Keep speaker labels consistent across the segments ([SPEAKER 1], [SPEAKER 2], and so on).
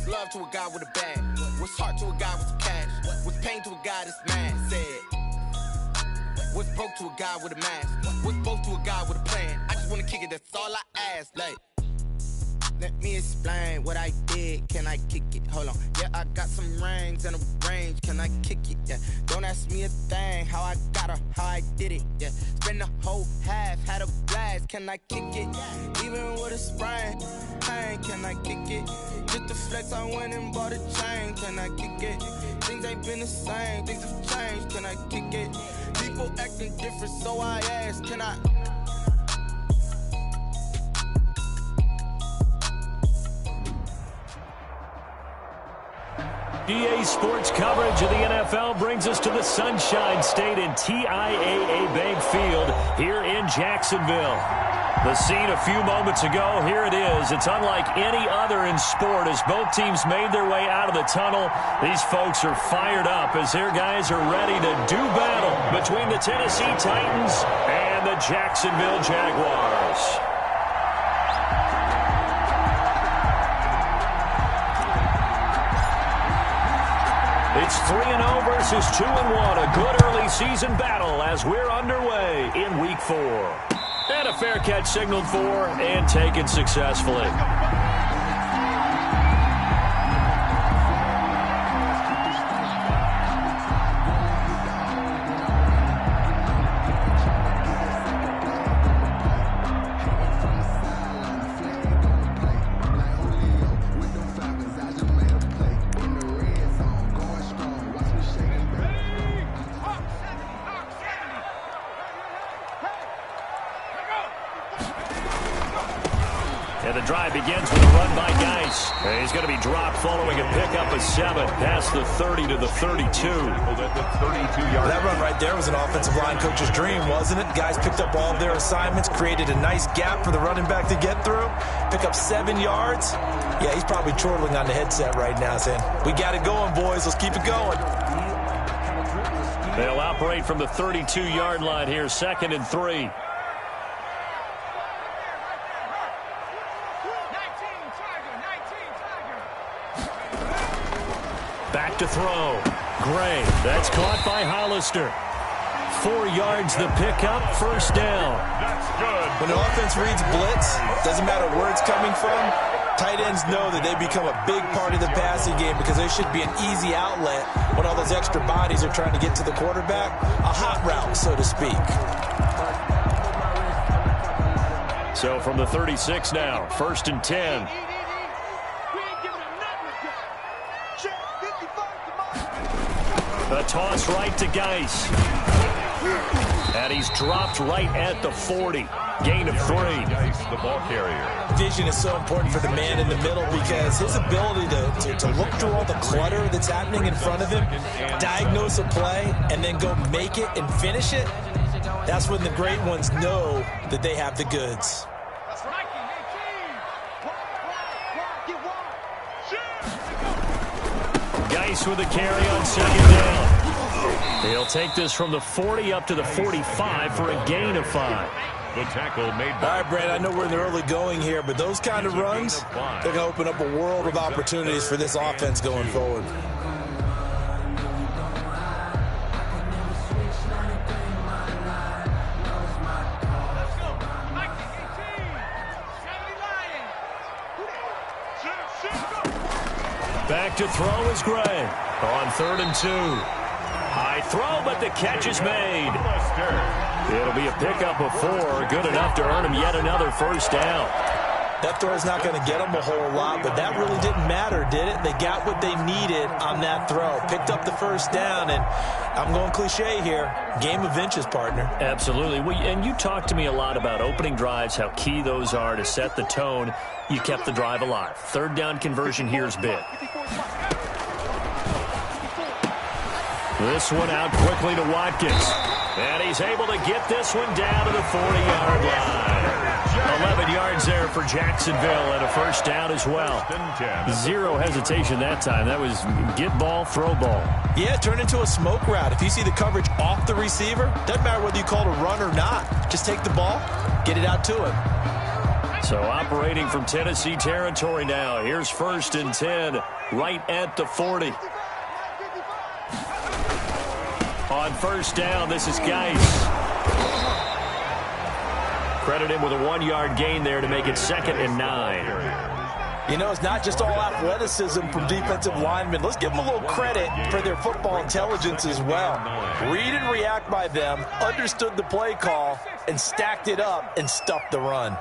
[SPEAKER 1] What's love to a guy with a bag? What's heart to a guy with some cash? What's pain to a guy that's mad? Said. What's broke to a guy with a mask? What's both to a guy with a plan? I just wanna kick it, that's all I ask. Like, let me explain what I did. Can I kick it? Hold on. Yeah, I got some rings and a range. Can I kick it? Yeah. Don't ask me a thing. How I got her, how I did it. Yeah. Spend the whole half, had a blast. Can I kick it? Even with a sprain. Pain, can I kick it? Just the flex, I went and bought a chain. Can I kick it? Things ain't been the same. Things have changed. Can I kick it? People acting different, so I ask. Can I?
[SPEAKER 2] EA Sports coverage of the NFL brings us to the Sunshine State in TIAA Bank Field here in Jacksonville. The scene a few moments ago, here it is. It's unlike any other in sport as both teams made their way out of the tunnel. These folks are fired up as their guys are ready to do battle between the Tennessee Titans and the Jacksonville Jaguars. It's 3-0 versus 2-1, a good early season battle as we're underway in Week 4. And a fair catch signaled for and taken successfully. Begins with a run by Geis. And he's going to be dropped following a pickup of 7 past the 30 to the 32.
[SPEAKER 3] That run right there was an offensive line coach's dream, wasn't it? Guys picked up all of their assignments, created a nice gap for the running back to get through, pick up 7 yards. Yeah, he's probably chortling on the headset right now saying, we got it going, boys. Let's keep it going.
[SPEAKER 2] They'll operate from the 32-yard line here, 2nd and 3. Back to throw. Gray. That's caught by Hollister. 4 yards the pickup. First down.
[SPEAKER 3] That's good. When the offense reads blitz, doesn't matter where it's coming from, tight ends know that they become a big part of the passing game because there should be an easy outlet when all those extra bodies are trying to get to the quarterback. A hot route, so to speak.
[SPEAKER 2] So from the 36 now, 1st and 10. A toss right to Geis. And he's dropped right at the 40. Gain of 3.
[SPEAKER 3] Geis, the ball carrier. Vision is so important for the man in the middle because his ability to look through all the clutter that's happening in front of him, diagnose a play, and then go make it and finish it, that's when the great ones know that they have the goods.
[SPEAKER 2] Geis with a carry on 2nd down. He'll take this from the 40 up to the 45 for a gain of 5.
[SPEAKER 3] The tackle made by... All right, Brad, I know we're in the early going here, but those kind of runs, they're going to open up a world of opportunities for this offense going forward.
[SPEAKER 2] Back to throw is Gray on 3rd and 2. High throw, but the catch is made. It'll be a pickup of 4, good enough to earn him yet another first down.
[SPEAKER 3] That throw's not going to get them a whole lot, but that really didn't matter, did it? They got what they needed on that throw. Picked up the first down, and I'm going cliche here. Game of inches, partner.
[SPEAKER 2] Absolutely. Well, and you talked to me a lot about opening drives, how key those are to set the tone. You kept the drive alive. 3rd down conversion here's big. This one out quickly to Watkins. And he's able to get this one down to the 40-yard line. 11 yards there for Jacksonville and a first down as well. 0 hesitation that time. That was get ball, throw ball.
[SPEAKER 3] Yeah, it turned into a smoke route. If you see the coverage off the receiver, doesn't matter whether you call it a run or not. Just take the ball, get it out to him.
[SPEAKER 2] So operating from Tennessee territory now. Here's 1st and 10 right at the 40. On 1st down, this is Geis. Credit him with a 1-yard gain there to make it 2nd and 9.
[SPEAKER 3] You know, it's not just all athleticism from defensive linemen. Let's give them a little credit for their football intelligence as well. Read and react by them, understood the play call, and stacked it up and stuffed the run.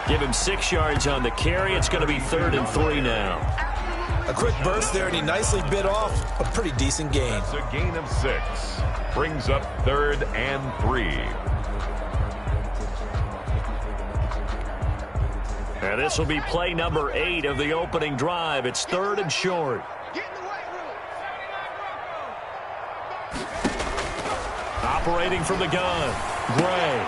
[SPEAKER 2] Give him 6 yards on the carry. It's going to be 3rd and 3 now.
[SPEAKER 3] A quick burst there, and he nicely bit off a pretty decent gain.
[SPEAKER 4] It's a gain of 6. Brings up 3rd and 3.
[SPEAKER 2] And this will be play number 8 of the opening drive. It's 3rd and short. Operating from the gun, Gray.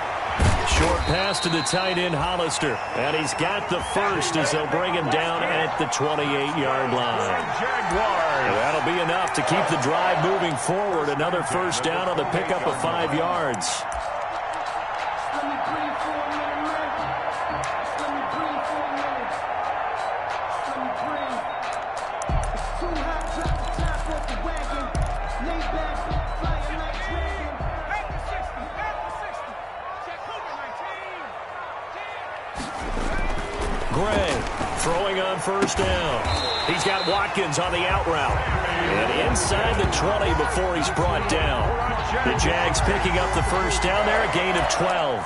[SPEAKER 2] Short pass to the tight end, Hollister. And he's got the first as they'll bring him down at the 28-yard line. And that'll be enough to keep the drive moving forward. Another 1st down on the pickup of 5 yards. Gray throwing on 1st down. He's got Watkins on the out route. And inside the 20 before he's brought down. The Jags picking up the 1st down there, a gain of 12.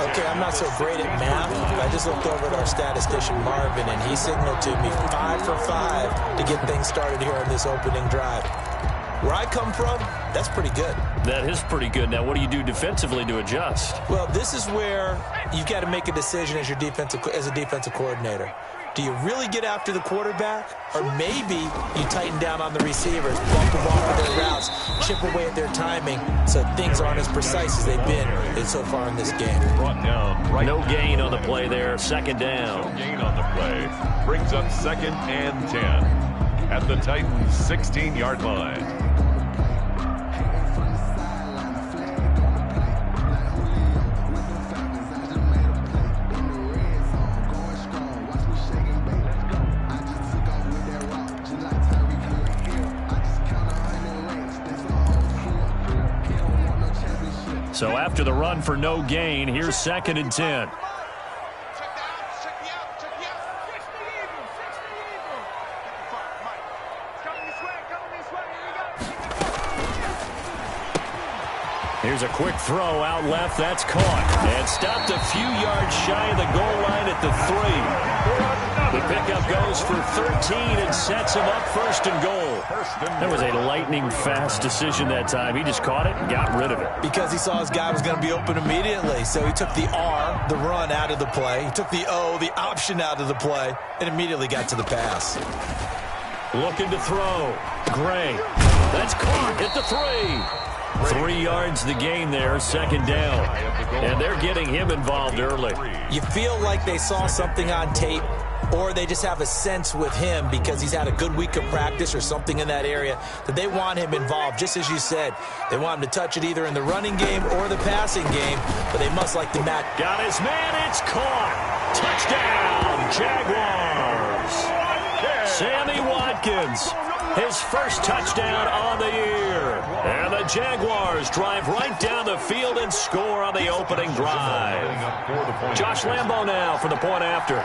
[SPEAKER 3] Okay, I'm not so great at math, but I just looked over at our statistician, Marvin, and he signaled to me 5 for 5 to get things started here on this opening drive. Where I come from, that's pretty good.
[SPEAKER 2] That is pretty good. Now, what do you do defensively to adjust?
[SPEAKER 3] Well, this is where you've got to make a decision as a defensive coordinator. Do you really get after the quarterback? Or maybe you tighten down on the receivers, bump them off of their routes, chip away at their timing so things aren't as precise as they've been so far in this game.
[SPEAKER 4] Brought down right.
[SPEAKER 2] No gain on the play there. 2nd down.
[SPEAKER 4] No gain on the play. Brings up 2nd and 10 at the Titans' 16-yard line.
[SPEAKER 2] So after the run for no gain, here's 2nd and 10. Here's a quick throw out left. That's caught. And stopped a few yards shy of the goal line at the 3. The pickup goes for 13 and sets him up 1st and goal. That was a lightning-fast decision that time. He just caught it and got rid of it.
[SPEAKER 3] Because he saw his guy was going to be open immediately. So he took the R, the run, out of the play. He took the O, the option, out of the play, and immediately got to the pass.
[SPEAKER 2] Looking to throw. Gray. That's caught at the 3. 3 yards the gain there, 2nd down. And they're getting him involved early.
[SPEAKER 3] You feel like they saw something on tape, or they just have a sense with him because he's had a good week of practice or something in that area that they want him involved. Just as you said, they want him to touch it either in the running game or the passing game, but they must like the match.
[SPEAKER 2] Got his man, it's caught. Touchdown, Jaguars. Sammy Watkins, his 1st touchdown on the year. And the Jaguars drive right down the field and score on the opening drive. Josh Lambo now for the point after.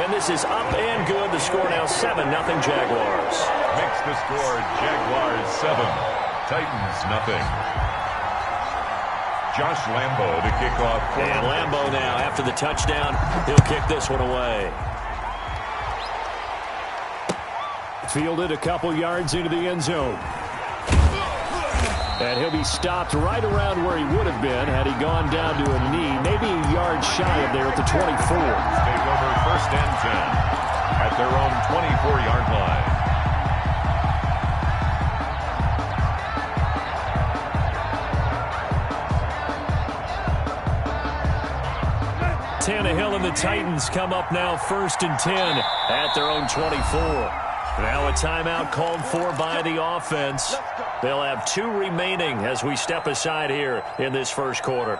[SPEAKER 2] And this is up and good. The score now 7-0 Jaguars.
[SPEAKER 4] Makes the score Jaguars 7, Titans nothing. Josh Lambo to kick off.
[SPEAKER 2] And Lambo now, after the touchdown, he'll kick this one away. Fielded a couple yards into the end zone. And he'll be stopped right around where he would have been had he gone down to a knee, maybe a yard shy of there at the 24.
[SPEAKER 4] Take over 1st and 10 at their own 24-yard line.
[SPEAKER 2] Tannehill and the Titans come up now 1st and 10 at their own 24. Now a timeout called for by the offense. They'll have 2 remaining as we step aside here in this first quarter.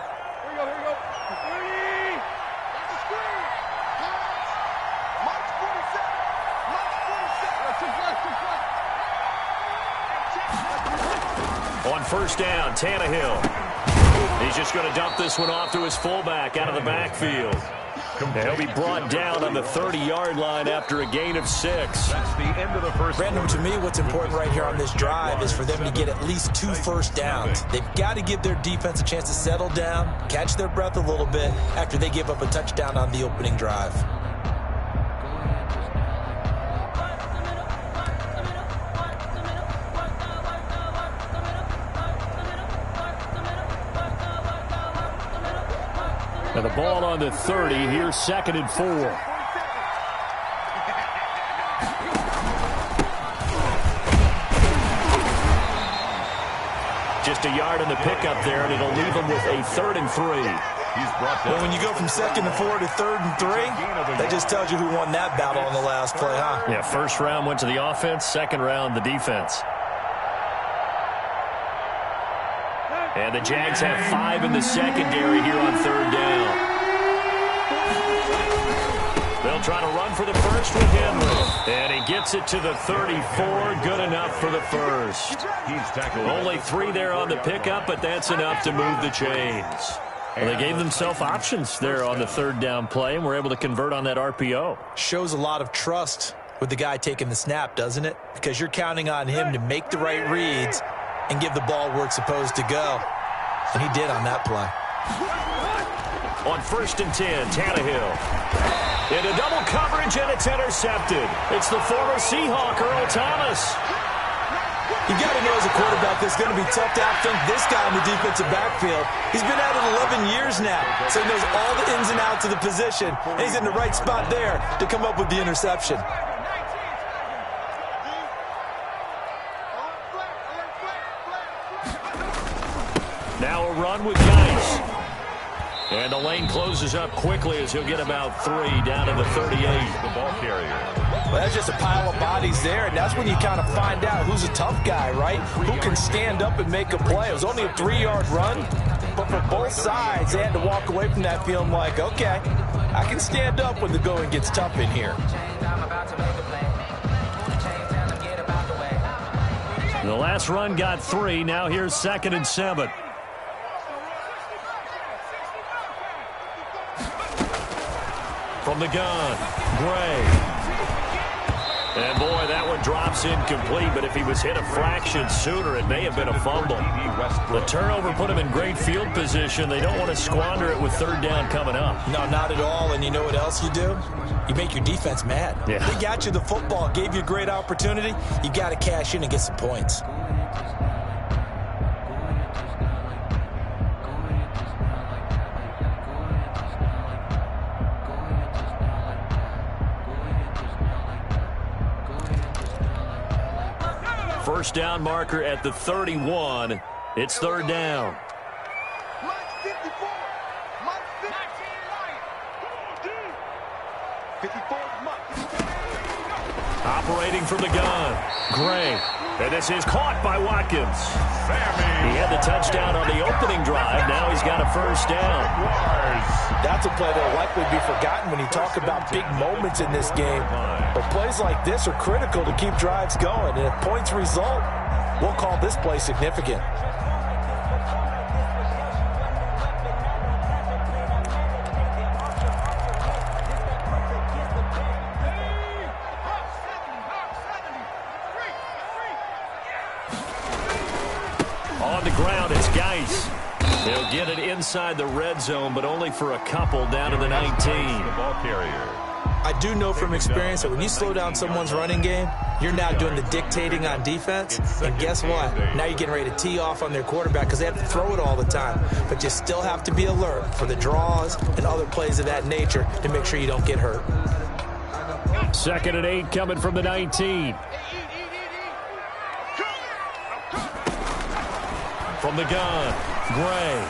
[SPEAKER 2] On first down, Tannehill. He's just going to dump this one off to his fullback out of the backfield. He'll be brought down on the 30-yard line after a gain of 6.
[SPEAKER 4] That's the end of the first.
[SPEAKER 3] Brandon, to me, what's important right here on this drive is for them to get at least 2 first downs. They've got to give their defense a chance to settle down, catch their breath a little bit after they give up a touchdown on the opening drive.
[SPEAKER 2] And the ball on the 30. Here's 2nd and 4. Just a yard in the pickup there, and it'll leave them with a 3rd and 3.
[SPEAKER 4] He's brought down.
[SPEAKER 3] Well, when you go from 2nd and 4 to 3rd and 3, that just tells you who won that battle on the last play, huh?
[SPEAKER 2] Yeah, first round went to the offense, second round the defense. And the Jags have 5 in the secondary here on 3rd down. They'll try to run for the first with Henry. And he gets it to the 34. Good enough for the first.
[SPEAKER 4] He's tackled.
[SPEAKER 2] Only 3 there on the pickup, but that's enough to move the chains. Well, they gave themselves options there on the 3rd down play, and were able to convert on that RPO.
[SPEAKER 3] Shows a lot of trust with the guy taking the snap, doesn't it? Because you're counting on him to make the right reads and give the ball where it's supposed to go. And he did on that play.
[SPEAKER 2] On 1st and 10, Tannehill. Into double coverage, and it's intercepted. It's the former Seahawk, Earl Thomas.
[SPEAKER 3] You got to know as a quarterback it's going to be tough to outthink this guy in the defensive backfield. He's been at it 11 years now, so he knows all the ins and outs of the position, and he's in the right spot there to come up with the interception.
[SPEAKER 2] Now a run with Geis. And the lane closes up quickly as he'll get about 3 down to the 38.
[SPEAKER 4] The ball carrier.
[SPEAKER 3] Well, that's just a pile of bodies there, and that's when you kind of find out who's a tough guy, right? Who can stand up and make a play. It was only a 3-yard run, but for both sides, they had to walk away from that feeling like, okay, I can stand up when the going gets tough in here.
[SPEAKER 2] The last run got 3. Now here's 2nd and 7. From the gun, Gray. And boy, that one drops incomplete, but if he was hit a fraction sooner, it may have been a fumble. The turnover put him in great field position. They don't want to squander it with 3rd down coming up.
[SPEAKER 3] No, not at all, and you know what else you do? You make your defense mad.
[SPEAKER 2] Yeah.
[SPEAKER 3] They got you the football, gave you a great opportunity. You got to cash in and get some points.
[SPEAKER 2] First down marker at the 31. It's 3rd down. Operating from the gun, Gray. And this is caught by Watkins. He had the touchdown on the opening drive. Now he's got a first down.
[SPEAKER 3] That's a play that will likely be forgotten when you talk about big moments in this game. But plays like this are critical to keep drives going. And if points result, we'll call this play significant.
[SPEAKER 2] On the ground, it's Geis. They'll get it inside the red zone, but only for a couple down to the 19.
[SPEAKER 4] The ball carrier.
[SPEAKER 3] I do know from experience that when you slow down someone's running game, you're now doing the dictating on defense. And guess what? Now you're getting ready to tee off on their quarterback because they have to throw it all the time. But you still have to be alert for the draws and other plays of that nature to make sure you don't get hurt.
[SPEAKER 2] 2nd and 8 coming from the 19. From the gun, Gray.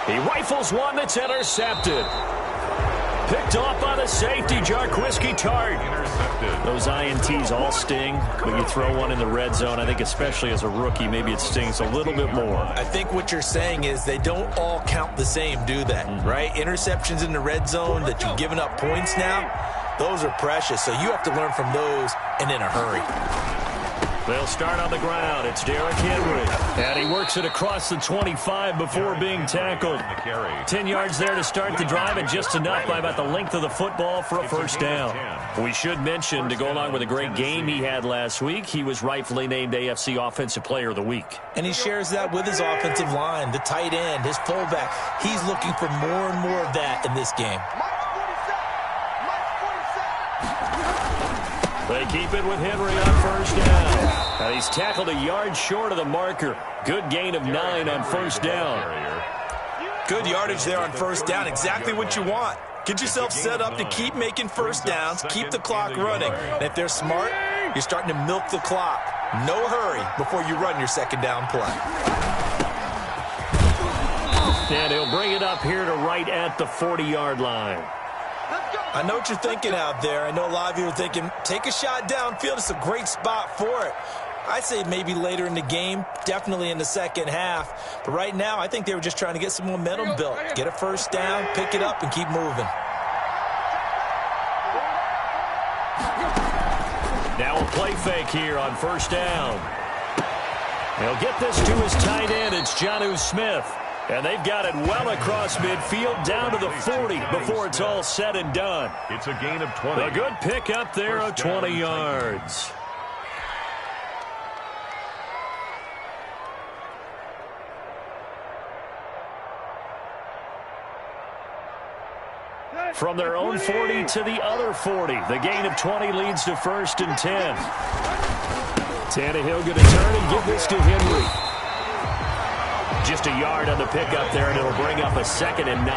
[SPEAKER 2] He rifles one that's intercepted. Picked off by the safety, Jarquiski Tart.
[SPEAKER 4] Intercepted.
[SPEAKER 2] Those INTs all sting, but you throw one in the red zone, I think especially as a rookie, maybe it stings a little bit more.
[SPEAKER 3] I think what you're saying is they don't all count the same, do they? Right? Interceptions in the red zone that you've given up points now, those are precious. So you have to learn from those and in a hurry.
[SPEAKER 2] They'll start on the ground. It's Derrick Henry. And he works it across the 25 before being tackled. 10 yards there to start the drive, and just enough by about the length of the football for a first down. We should mention, to go along with a great game he had last week, he was rightfully named AFC Offensive Player of the Week.
[SPEAKER 3] And he shares that with his offensive line, the tight end, his fullback. He's looking for more and more of that in this game.
[SPEAKER 2] They keep it with Henry on first down. And he's tackled a yard short of the marker. Good gain of 9 on first down.
[SPEAKER 3] Good yardage there on first down. Exactly what you want. Get yourself set up to keep making first downs, keep the clock running. And if they're smart, you're starting to milk the clock. No hurry before you run your second down play.
[SPEAKER 2] And he'll bring it up here to right at the 40-yard line.
[SPEAKER 3] I know what you're thinking out there. I know a lot of you are thinking, take a shot downfield. It's a great spot for it. I'd say maybe later in the game, definitely in the second half. But right now, I think they were just trying to get some momentum built. Get a first down, pick it up, and keep moving.
[SPEAKER 2] Now a play fake here on first down. He'll get this to his tight end. It's Jonnu Smith. And they've got it well across midfield down to the 40 before it's all said and done.
[SPEAKER 4] It's a gain of 20.
[SPEAKER 2] A good pick up there of 20 yards. From their own 40 to the other 40. The gain of 20 leads to first and 10. Tannehill going to turn and give this to Henry. Just a yard on the pickup there, and it'll bring up a 2nd and 9.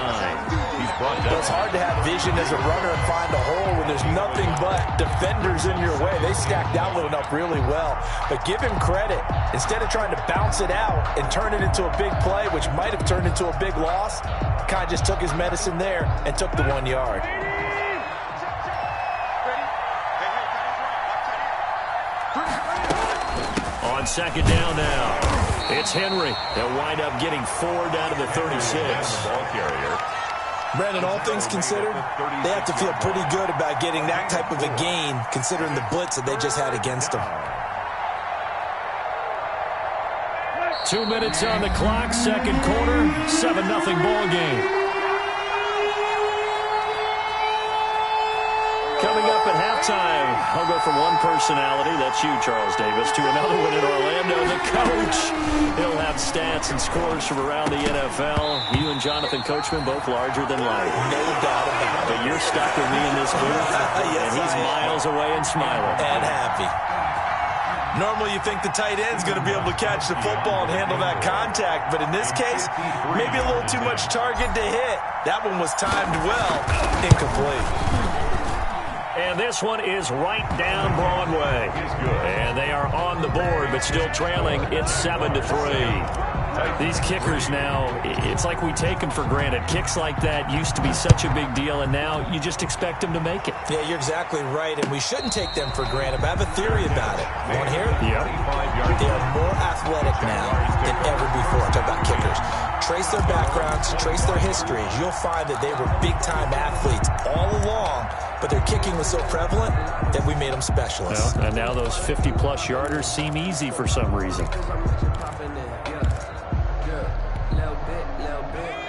[SPEAKER 3] It's hard to have vision as a runner and find a hole when there's nothing but defenders in your way. They stacked out loading up really well. But give him credit. Instead of trying to bounce it out and turn it into a big play, which might have turned into a big loss, kind of just took his medicine there and took the 1 yard.
[SPEAKER 2] On second down now. It's Henry. They'll wind up getting 4 down to the 36.
[SPEAKER 3] Brandon, all things considered, they have to feel pretty good about getting that type of a gain, considering the blitz that they just had against them.
[SPEAKER 2] 2 minutes on the clock, second quarter, 7-0 ball game. Coming up at halftime, I'll go from one personality, that's you, Charles Davis, to another one in Orlando, the coach. He'll have stats and scores from around the NFL. You and Jonathan Coachman, both larger than life.
[SPEAKER 3] No doubt about it.
[SPEAKER 2] But you're stuck with me in this booth,
[SPEAKER 3] yes,
[SPEAKER 2] and he's miles away and smiling.
[SPEAKER 3] And happy. Normally you think the tight end's going to be able to catch the football and handle that contact, but in this case, maybe a little too much target to hit. That one was timed well, incomplete.
[SPEAKER 2] And this one is right down Broadway. And they are on the board, but still trailing. It's 7-3. These kickers now, it's like we take them for granted. Kicks like that used to be such a big deal, and now you just expect them to make it.
[SPEAKER 3] Yeah, you're exactly right, and we shouldn't take them for granted. But I have a theory about it. You want to hear it?
[SPEAKER 2] Yep.
[SPEAKER 3] They are more athletic now than ever before. I'm talking about kickers. Trace their backgrounds, trace their histories. You'll find that they were big-time athletes all along, but their kicking was so prevalent that we made them specialists.
[SPEAKER 2] Well, and now those 50-plus yarders seem easy for some reason.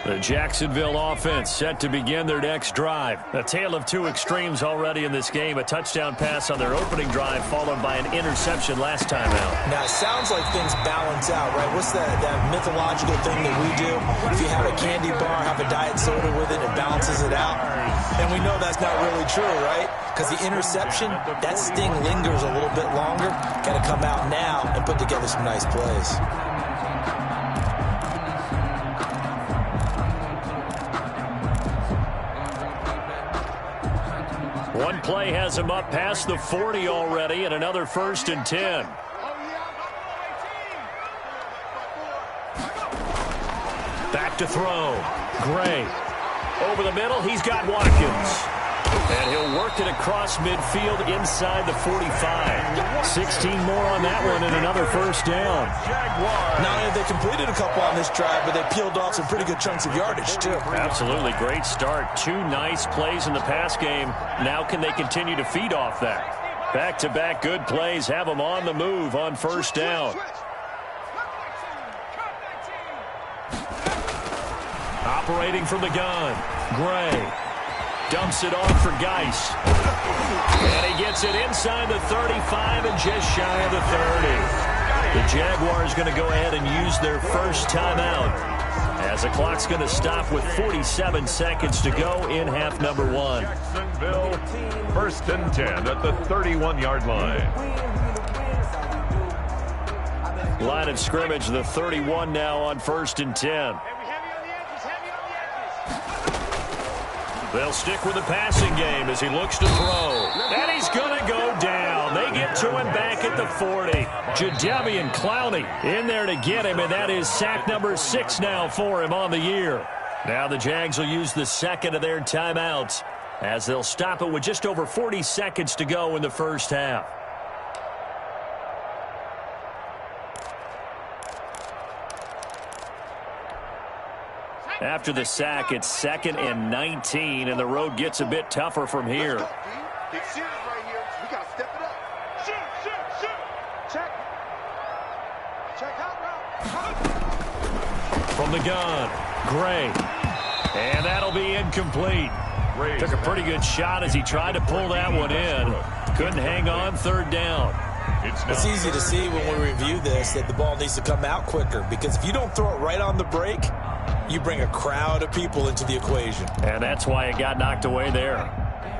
[SPEAKER 2] The Jacksonville offense set to begin their next drive. A tale of two extremes already in this game. A touchdown pass on their opening drive followed by an interception last time out.
[SPEAKER 3] Now, it sounds like things balance out, right? What's that mythological thing that we do? If you have a candy bar, have a diet soda with it, it balances it out. And we know that's not really true, right? Because the interception, that sting lingers a little bit longer. Got to come out now and put together some nice plays.
[SPEAKER 2] One play has him up past the 40 already, and another 1st and 10. Back to throw. Gray. Over the middle, he's got Watkins. And he'll work it across midfield inside the 45. 16 more on that one and another first down.
[SPEAKER 3] Not only have they completed a couple on this drive, but they peeled off some pretty good chunks of yardage, too.
[SPEAKER 2] Absolutely great start. 2 nice plays in the pass game. Now can they continue to feed off that? Back-to-back good plays have them on the move on first down. Operating from the gun, Gray. Dumps it off for Geis. And he gets it inside the 35 and just shy of the 30. The Jaguars going to go ahead and use their first timeout as the clock's going to stop with 47 seconds to go in half number 1.
[SPEAKER 4] Jacksonville, first and 10 at the 31-yard line.
[SPEAKER 2] Line of scrimmage, the 31 now on first and 10. They'll stick with the passing game as he looks to throw. And he's going to go down. They get to him back at the 40. Jadeveon Clowney in there to get him, and that is sack number 6 now for him on the year. Now the Jags will use the second of their timeouts as they'll stop it with just over 40 seconds to go in the first half. After the sack, it's 2nd and 19, and the road gets a bit tougher from here.
[SPEAKER 5] Big series right here. We got to step it up. Shoot. Check. Check out route.
[SPEAKER 2] From the gun, Gray. And that'll be incomplete. Took a pretty good shot as he tried to pull that one in. Couldn't hang on, third down.
[SPEAKER 3] It's easy to see when we review this that the ball needs to come out quicker, because if you don't throw it right on the break, you bring a crowd of people into the equation.
[SPEAKER 2] And that's why it got knocked away there.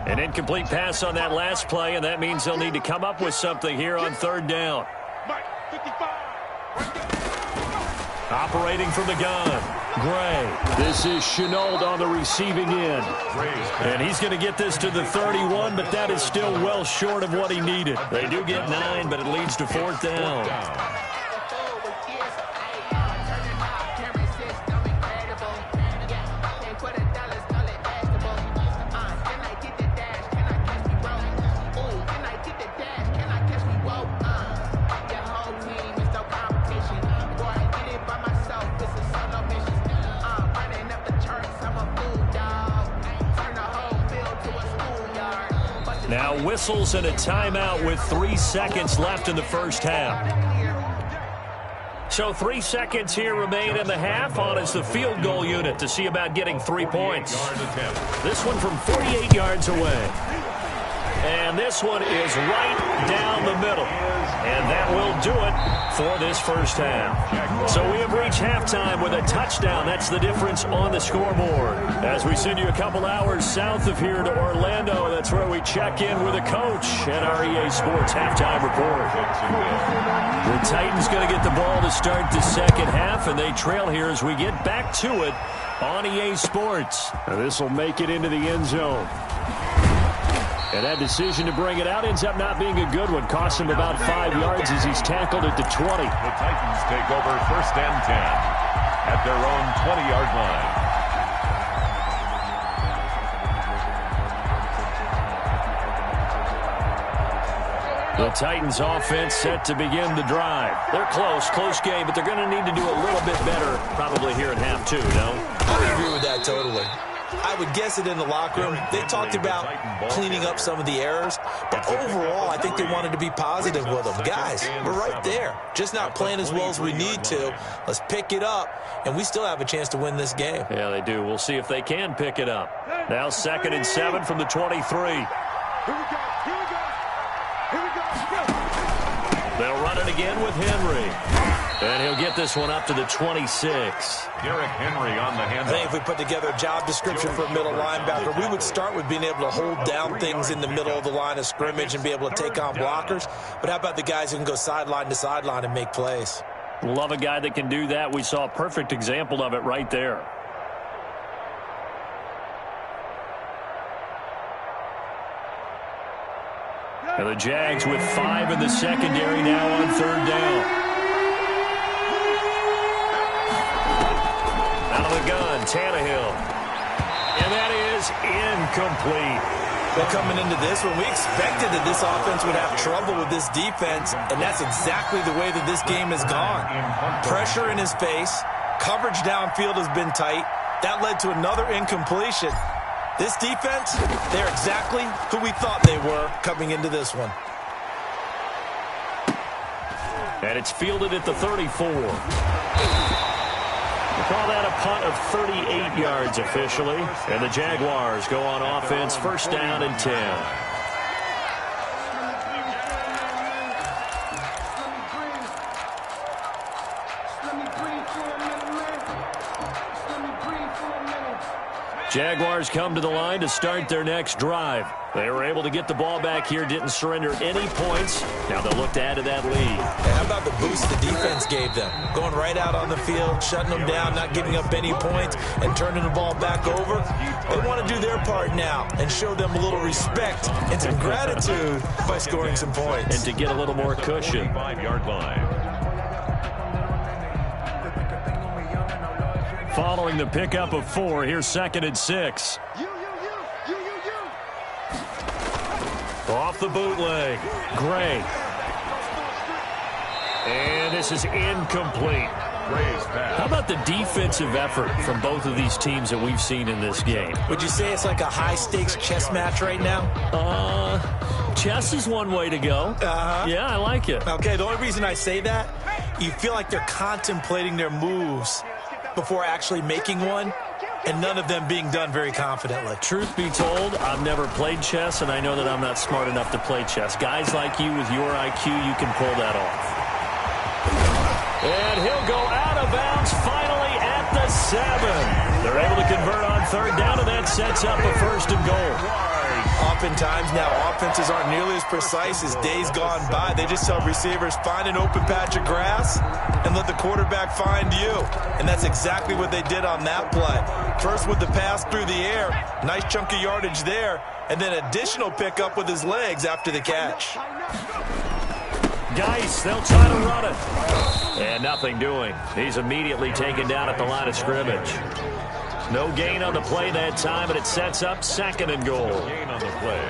[SPEAKER 2] An incomplete pass on that last play, and that means they'll need to come up with something here on third down. Operating from the gun, Gray. This is Chenault on the receiving end. And he's going to get this to the 31, but that is still well short of what he needed. They do get 9, but it leads to fourth down. Now whistles and a timeout with 3 seconds left in the first half. So 3 seconds here remain in the half. On is the field goal unit to see about getting 3 points. This one from 48 yards away. And this one is right down the middle. And that will do it for this first half. So we have reached halftime with a touchdown. That's the difference on the scoreboard. As we send you a couple hours south of here to Orlando, that's where we check in with a coach at our EA Sports halftime report. The Titans going to get the ball to start the second half, and they trail here as we get back to it on EA Sports. This will make it into the end zone. And that decision to bring it out ends up not being a good one. Costs him about 5 yards as he's tackled at the 20.
[SPEAKER 4] The Titans take over first and 10 at their own 20-yard line.
[SPEAKER 2] The Titans offense set to begin the drive. They're close game, but they're going to need to do a little bit better probably here in half 2, no?
[SPEAKER 3] I agree with that totally. I would guess it in the locker room. They talked about cleaning up some of the errors, but overall, I think they wanted to be positive with them. Guys, we're right there. Just not playing as well as we need to. Let's pick it up, and we still have a chance to win this game.
[SPEAKER 2] Yeah, they do. We'll see if they can pick it up. Now 2nd and 7 from the 23. They'll run it again with Henry. And he'll get this one up to the 26.
[SPEAKER 4] Derrick Henry on the handoff.
[SPEAKER 3] I think if we put together a job description for a middle linebacker, we would start with being able to hold down things in the middle of the line of scrimmage and be able to take on blockers. But how about the guys who can go sideline to sideline and make plays?
[SPEAKER 2] Love a guy that can do that. We saw a perfect example of it right there. And the Jags with 5 in the secondary now on third down. Out of the gun, Tannehill. And that is incomplete.
[SPEAKER 3] Well, coming into this one, we expected that this offense would have trouble with this defense, and that's exactly the way that this game has gone. Pressure in his face, coverage downfield has been tight. That led to another incompletion. This defense, they're exactly who we thought they were coming into this one.
[SPEAKER 2] And it's fielded at the 34. We call that a punt of 38 yards officially. And the Jaguars go on offense, first down and 10. Jaguars come to the line to start their next drive. They were able to get the ball back here, didn't surrender any points. Now they'll look to add to that lead.
[SPEAKER 3] And how about the boost the defense gave them? Going right out on the field, shutting them down, not giving up any points, and turning the ball back over. They want to do their part now and show them a little respect and some gratitude by scoring some points.
[SPEAKER 2] And to get a little more cushion.
[SPEAKER 4] 5-yard line.
[SPEAKER 2] Following the pickup of 4, here's 2nd and 6. Off the bootleg. Gray. And this is incomplete. How about the defensive effort from both of these teams that we've seen in this game?
[SPEAKER 3] Would you say it's like a high-stakes chess match right now?
[SPEAKER 2] Chess is one way to go. Yeah, I like it.
[SPEAKER 3] Okay, the only reason I say that, you feel like they're contemplating their moves before actually making one, and none of them being done very confidently.
[SPEAKER 2] Truth be told, I've never played chess, and I know that I'm not smart enough to play chess. Guys like you with your IQ, you can pull that off. And he'll go out of bounds finally at the 7. They're able to convert on 3rd down, and that sets up a 1st and goal.
[SPEAKER 3] Oftentimes now, offenses aren't nearly as precise as days gone by. They just tell receivers, find an open patch of grass and let the quarterback find you. And that's exactly what they did on that play. First with the pass through the air, nice chunk of yardage there, and then additional pickup with his legs after the catch.
[SPEAKER 2] Geis, they'll try to run it. And nothing doing. He's immediately taken down at the line of scrimmage. No gain on the play that time, and it sets up 2nd and goal.
[SPEAKER 4] Gain on the play.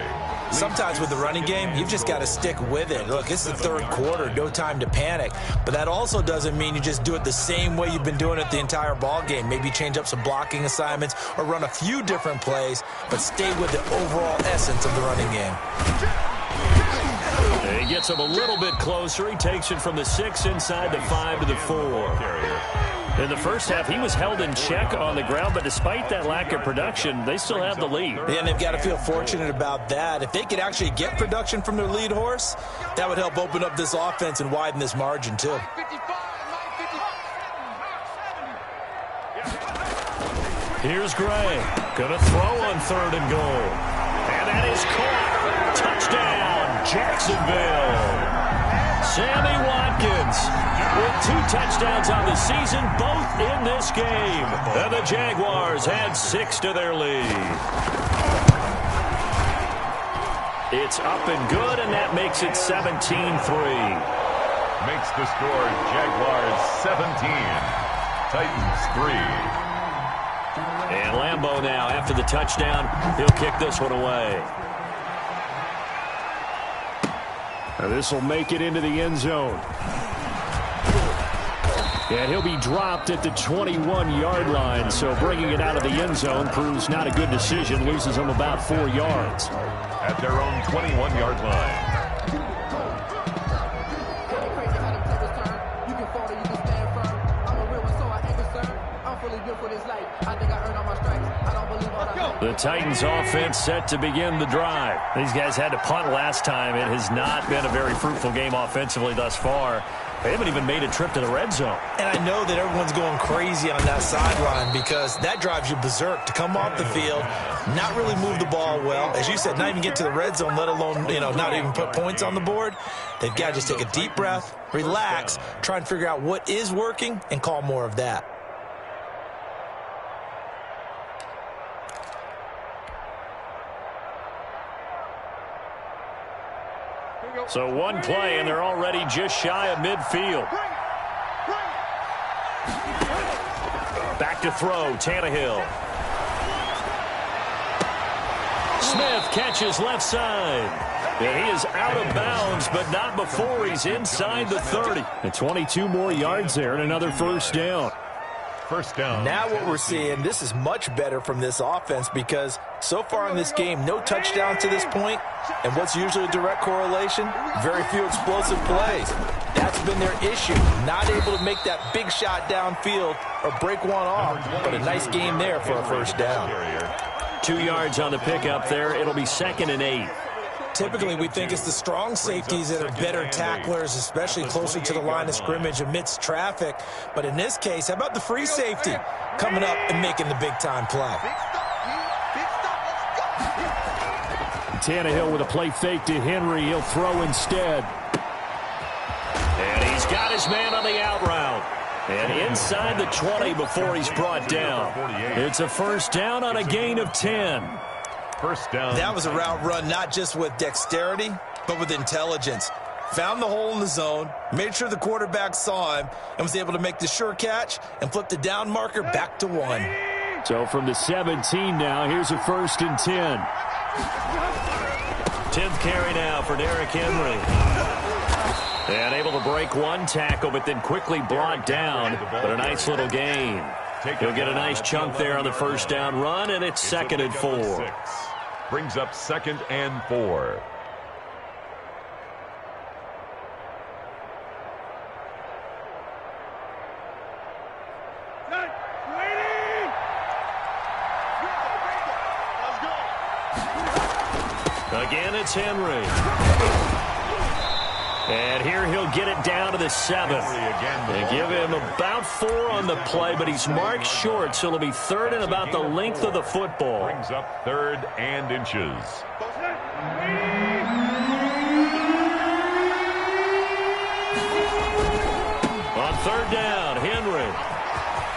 [SPEAKER 3] Sometimes with the running game, you've just got to stick with it. Look, it's the 3rd quarter, no time to panic. But that also doesn't mean you just do it the same way you've been doing it the entire ball game. Maybe change up some blocking assignments or run a few different plays, but stay with the overall essence of the running game.
[SPEAKER 2] He gets him a little bit closer. He takes it from the 6 inside the 5 to the 4. In the first half, he was held in check on the ground, but despite that lack of production, they still have the lead.
[SPEAKER 3] And they've got to feel fortunate about that. If they could actually get production from their lead horse, that would help open up this offense and widen this margin, too.
[SPEAKER 2] Here's Gray. Gonna throw on 3rd and goal. And that is caught. Touchdown, Jacksonville. Sammy Watkins with 2 touchdowns on the season, both in this game. And the Jaguars add 6 to their lead. It's up and good, and that makes it 17-3.
[SPEAKER 4] Makes the score Jaguars 17, Titans 3.
[SPEAKER 2] And Lambeau now, after the touchdown, he'll kick this one away. Now this will make it into the end zone. And he'll be dropped at the 21-yard line, so bringing it out of the end zone proves not a good decision, loses him about 4 yards.
[SPEAKER 4] At their own 21-yard line.
[SPEAKER 2] The Titans offense set to begin the drive. These guys had to punt last time. It has not been a very fruitful game offensively thus far. They haven't even made a trip to the red zone.
[SPEAKER 3] And I know that everyone's going crazy on that sideline because that drives you berserk to come off the field, not really move the ball well. As you said, not even get to the red zone, let alone, not even put points on the board. They've got to just take a deep breath, relax, try and figure out what is working, and call more of that.
[SPEAKER 2] So one play, and they're already just shy of midfield. Back to throw, Tannehill. Smith catches left side. And he is out of bounds, but not before he's inside the 30. And 22 more yards there and another first down.
[SPEAKER 4] First down.
[SPEAKER 3] Now what we're seeing, this is much better from this offense because so far in this game, no touchdowns to this point. And what's usually a direct correlation? Very few explosive plays. That's been their issue. Not able to make that big shot downfield or break one off. But a nice game there for a first down.
[SPEAKER 2] 2 yards on the pickup there. It'll be 2nd and 8.
[SPEAKER 3] Typically, we think it's the strong safeties that are better tacklers, especially closer to the line of scrimmage amidst traffic. But in this case, how about the free safety coming up and making the big-time play?
[SPEAKER 2] Tannehill with a play fake to Henry. He'll throw instead. And he's got his man on the out route. And inside the 20 before he's brought down. It's a first down on a gain of 10.
[SPEAKER 4] First down.
[SPEAKER 3] That was a route run not just with dexterity, but with intelligence. Found the hole in the zone, made sure the quarterback saw him, and was able to make the sure catch and flip the down marker back to 1.
[SPEAKER 2] So from the 17 now, here's a 1st and 10. 10th carry now for Derrick Henry. And able to break one tackle, but then quickly brought down. But a nice little gain. He'll get a nice chunk there on the first down run, and it's 2nd and 4.
[SPEAKER 4] Brings up 2nd and 4.
[SPEAKER 2] Again, it's Henry. And here he'll get it down to the 7. They give him about 4 on the play, but he's marked short, so it'll be 3rd and about the length of the football.
[SPEAKER 4] Brings up 3rd and inches.
[SPEAKER 2] On 3rd down, Henry.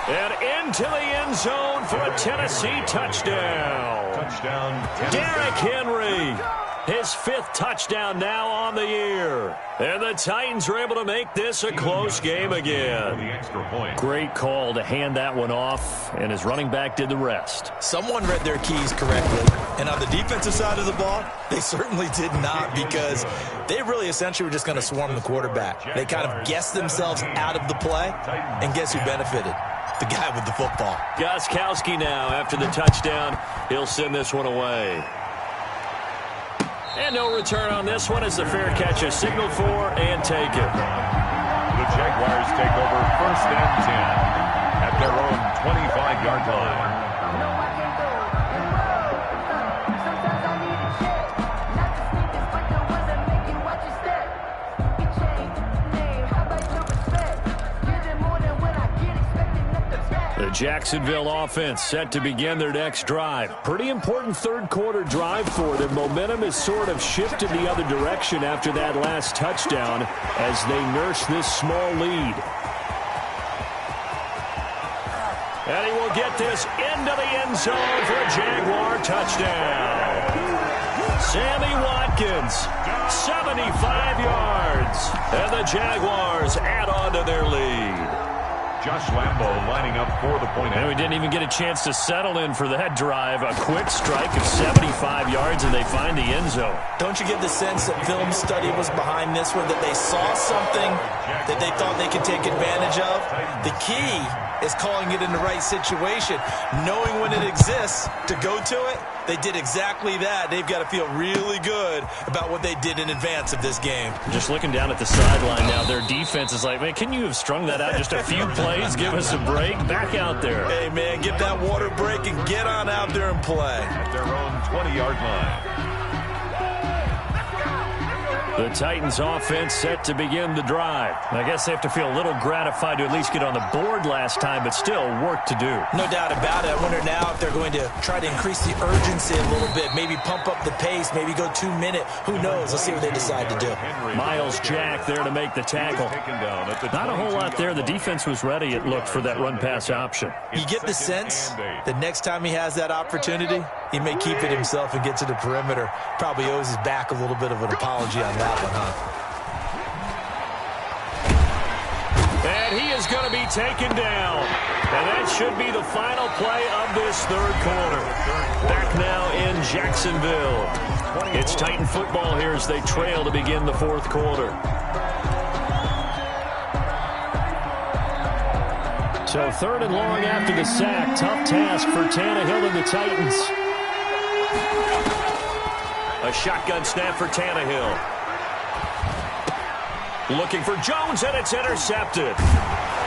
[SPEAKER 2] And into the end zone for a Tennessee touchdown.
[SPEAKER 4] Touchdown, Tennessee.
[SPEAKER 2] Derrick Henry. His 5th touchdown now on the year. And the Titans were able to make this a close game again.
[SPEAKER 4] The extra point.
[SPEAKER 2] Great call to hand that one off, and his running back did the rest.
[SPEAKER 3] Someone read their keys correctly. And on the defensive side of the ball, they certainly did not because they really essentially were just going to swarm the quarterback. They kind of guessed themselves out of the play, and guess who benefited? The guy with the football.
[SPEAKER 2] Gostkowski now after the touchdown. He'll send this one away. And no return on this one as the fair catch is signaled for and taken.
[SPEAKER 4] The Jaguars take over 1st and 10 at their own 25-yard line.
[SPEAKER 2] The Jacksonville offense set to begin their next drive. Pretty important 3rd quarter drive for them. Momentum has sort of shifted the other direction after that last touchdown as they nurse this small lead. And he will get this into the end zone for a Jaguar touchdown. Sammy Watkins, 75 yards. And the Jaguars add on to their lead.
[SPEAKER 4] Josh Lambo lining up for the point.
[SPEAKER 2] And we didn't even get a chance to settle in for that drive. A quick strike of 75 yards, and they find the end zone.
[SPEAKER 3] Don't you get the sense that film study was behind this one, that they saw something that they thought they could take advantage of? The key is calling it in the right situation, knowing when it exists to go to it. They did exactly that. They've got to feel really good about what they did in advance of this game.
[SPEAKER 2] Just looking down at the sideline now, their defense is like, man, can you have strung that out just a few plays? Give us a break. Back out there.
[SPEAKER 3] Hey, man, get that water break and get on out there and play.
[SPEAKER 4] At their own 20-yard line.
[SPEAKER 2] The Titans offense set to begin the drive. I guess they have to feel a little gratified to at least get on the board last time, but still work to do.
[SPEAKER 3] No doubt about it. I wonder now if they're going to try to increase the urgency a little bit, maybe pump up the pace, maybe go 2-minute. Who knows? Let's see what they decide to do.
[SPEAKER 2] Miles Jack there to make the tackle. Not a whole lot there. The defense was ready, it looked, for that run-pass option.
[SPEAKER 3] You get the sense that next time he has that opportunity, he may keep it himself and get to the perimeter. Probably owes his back a little bit of an apology on that one, huh?
[SPEAKER 2] And he is going to be taken down. And that should be the final play of this third quarter. Back now in Jacksonville. It's Titan football here as they trail to begin the fourth quarter. So third and long after the sack. Tough task for Tannehill and the Titans. A shotgun snap for Tannehill. Looking for Jones, and it's intercepted.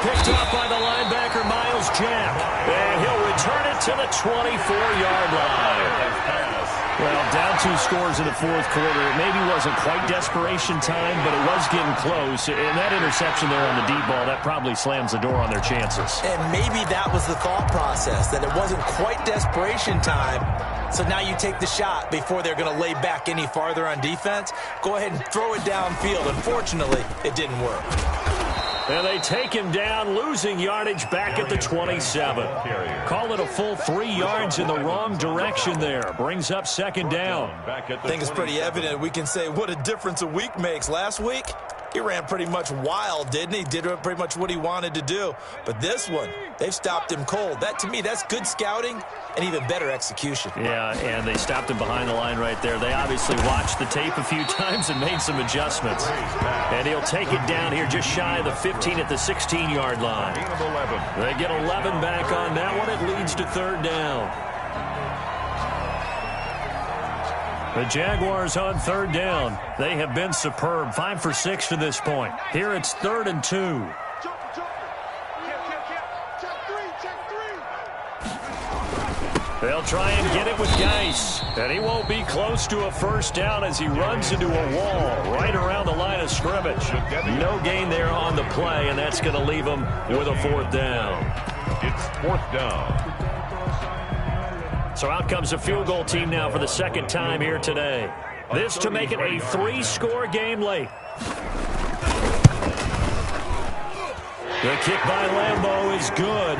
[SPEAKER 2] Picked up by the linebacker, Miles Jack. And he'll return it to the 24-yard line. Well, down 2 scores in the fourth quarter. It maybe wasn't quite desperation time, but it was getting close. And that interception there on the deep ball, that probably slams the door on their chances.
[SPEAKER 3] And maybe that was the thought process, that it wasn't quite desperation time. So now you take the shot before they're going to lay back any farther on defense. Go ahead and throw it downfield. Unfortunately, it didn't work.
[SPEAKER 2] And they take him down, losing yardage back at the 27. Call it a full 3 yards in the wrong direction there. Brings up second down.
[SPEAKER 3] I think it's pretty evident. We can say what a difference a week makes. Last week, he ran pretty much wild, didn't he? Did pretty much what he wanted to do. But this one, they've stopped him cold. That, to me, that's good scouting and even better execution.
[SPEAKER 2] Yeah, and they stopped him behind the line right there. They obviously watched the tape a few times and made some adjustments. And he'll take it down here just shy of the 15 at the 16-yard line. They get 11 back on that one. It leads to third down. The Jaguars on third down. They have been superb. 5 for 6 to this point. Here it's 3rd and 2. They'll try and get it with Geis. And he won't be close to a first down as he runs into a wall right around the line of scrimmage. No gain there on the play, and that's going to leave him with a 4th down.
[SPEAKER 4] It's 4th down.
[SPEAKER 2] So out comes a field goal team now for the second time here today. This to make it a 3-score game late. The kick by Lambeau is good.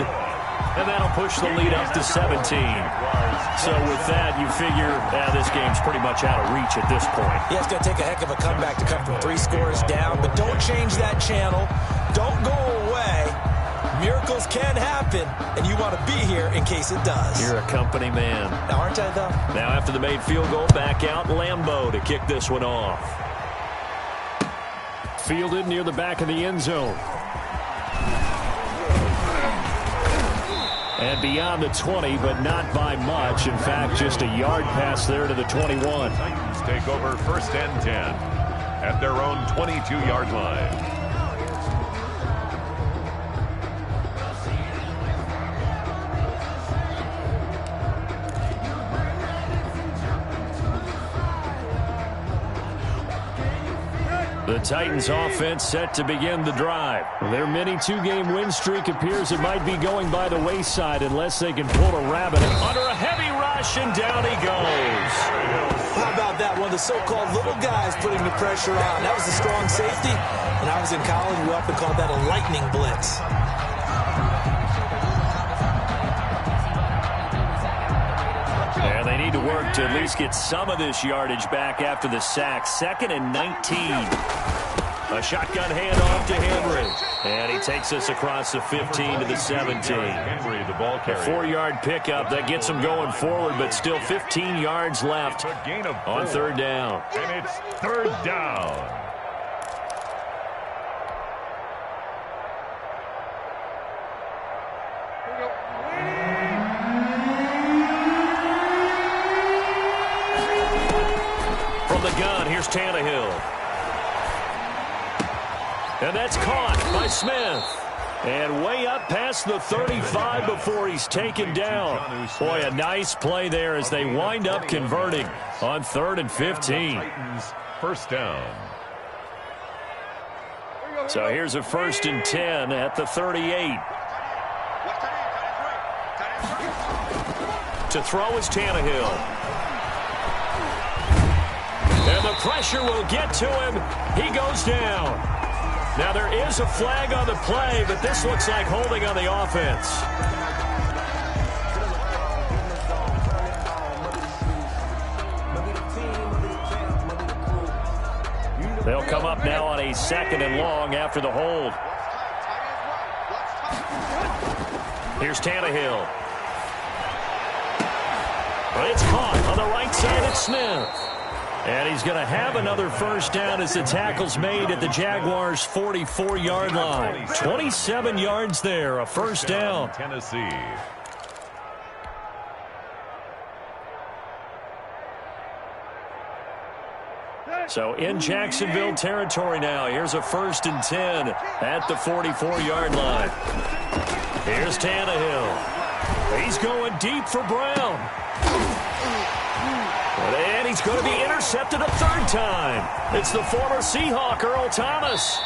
[SPEAKER 2] And that'll push the lead up to 17. So with that, you figure this game's pretty much out of reach at this point.
[SPEAKER 3] Yeah, it's going to take a heck of a comeback to come from 3 scores down. But don't change that channel. Don't go away. Miracles can happen, and you want to be here in case it does.
[SPEAKER 2] You're a company man.
[SPEAKER 3] Now, aren't I, though?
[SPEAKER 2] Now after the made field goal, back out Lambeau to kick this one off. Fielded near the back of the end zone. And beyond the 20, but not by much. In fact, just a yard pass there to the 21.
[SPEAKER 4] Titans take over 1st and 10 at their own 22-yard line.
[SPEAKER 2] The Titans offense set to begin the drive. Their mini 2-game win streak appears it might be going by the wayside unless they can pull a rabbit under a heavy rush, and down he goes.
[SPEAKER 3] How about that? One of the so-called little guys putting the pressure on. That was a strong safety. When I was in college, we often called that a lightning blitz.
[SPEAKER 2] And they need to work to at least get some of this yardage back after the sack. 2nd and 19. A shotgun handoff to Henry. And he takes us across the 15 to the 17.
[SPEAKER 4] Henry, the ball carrier.
[SPEAKER 2] A 4-yard pickup that gets him going forward, but still 15 yards left
[SPEAKER 4] A gain of 4.
[SPEAKER 2] on third down.
[SPEAKER 4] And it's 3rd down.
[SPEAKER 2] From the gun, here's Tannehill. And that's caught by Smith. And way up past the 35 before he's taken down. Boy, a nice play there as they wind up converting on 3rd and 15.
[SPEAKER 4] Titans 1st down.
[SPEAKER 2] So here's a 1st and 10 at the 38. To throw is Tannehill. And the pressure will get to him. He goes down. Now there is a flag on the play, but this looks like holding on the offense. They'll come up now on a 2nd and long after the hold. Here's Tannehill. It's caught on the right side at Smith. And he's going to have another first down as the tackle's made at the Jaguars' 44-yard line. 27 yards there, a first down.
[SPEAKER 4] Tennessee.
[SPEAKER 2] So in Jacksonville territory now. Here's a 1st and 10 at the 44-yard line. Here's Tannehill. He's going deep for Brown. And he's going to be intercepted a 3rd time. It's the former Seahawk, Earl Thomas.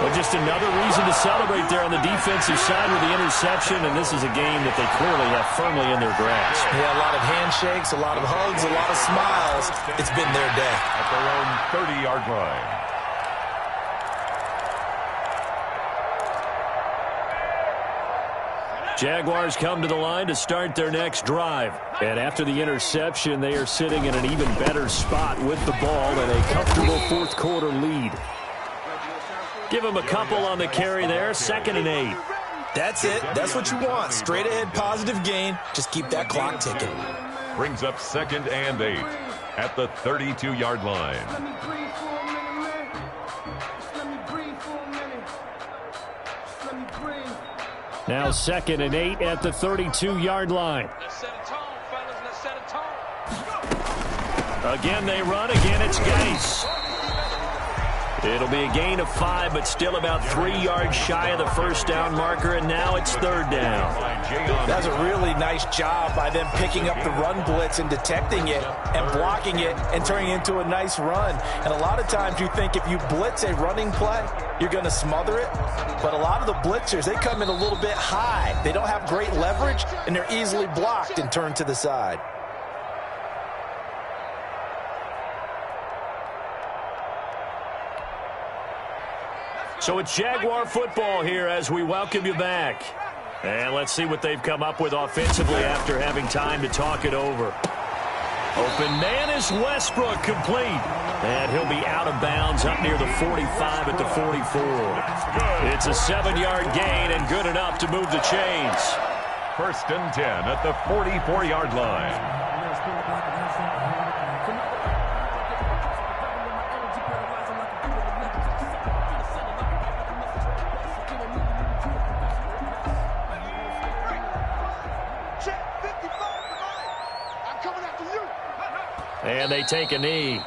[SPEAKER 2] Well, just another reason to celebrate there on the defensive side with the interception, and this is a game that they clearly have firmly in their grasp.
[SPEAKER 3] Yeah, a lot of handshakes, a lot of hugs, a lot of smiles. It's been their day.
[SPEAKER 4] At their own 30-yard line.
[SPEAKER 2] Jaguars come to the line to start their next drive. And after the interception, they are sitting in an even better spot with the ball and a comfortable 4th quarter lead. Give them a couple on the carry there, 2nd and 8.
[SPEAKER 3] That's it. That's what you want. Straight ahead, positive gain. Just keep that clock ticking.
[SPEAKER 4] Brings up 2nd and 8 at the 32-yard line.
[SPEAKER 2] Now 2nd and 8 at the 32-yard line. Again, they run. Again, it's Geis. It'll be a gain of 5, but still about 3 yards shy of the first down marker, and now it's 3rd down.
[SPEAKER 3] That's a really nice job by them picking up the run blitz and detecting it and blocking it and turning it into a nice run. And a lot of times you think if you blitz a running play, you're going to smother it. But a lot of the blitzers, they come in a little bit high. They don't have great leverage, and they're easily blocked and turned to the side.
[SPEAKER 2] So it's Jaguar football here as we welcome you back. And let's see what they've come up with offensively after having time to talk it over. Open man is Westbrook, complete. And he'll be out of bounds up near the 45 at the 44. It's a 7-yard gain and good enough to move the chains.
[SPEAKER 4] 1st and 10 at the 44-yard line.
[SPEAKER 2] And they take a knee.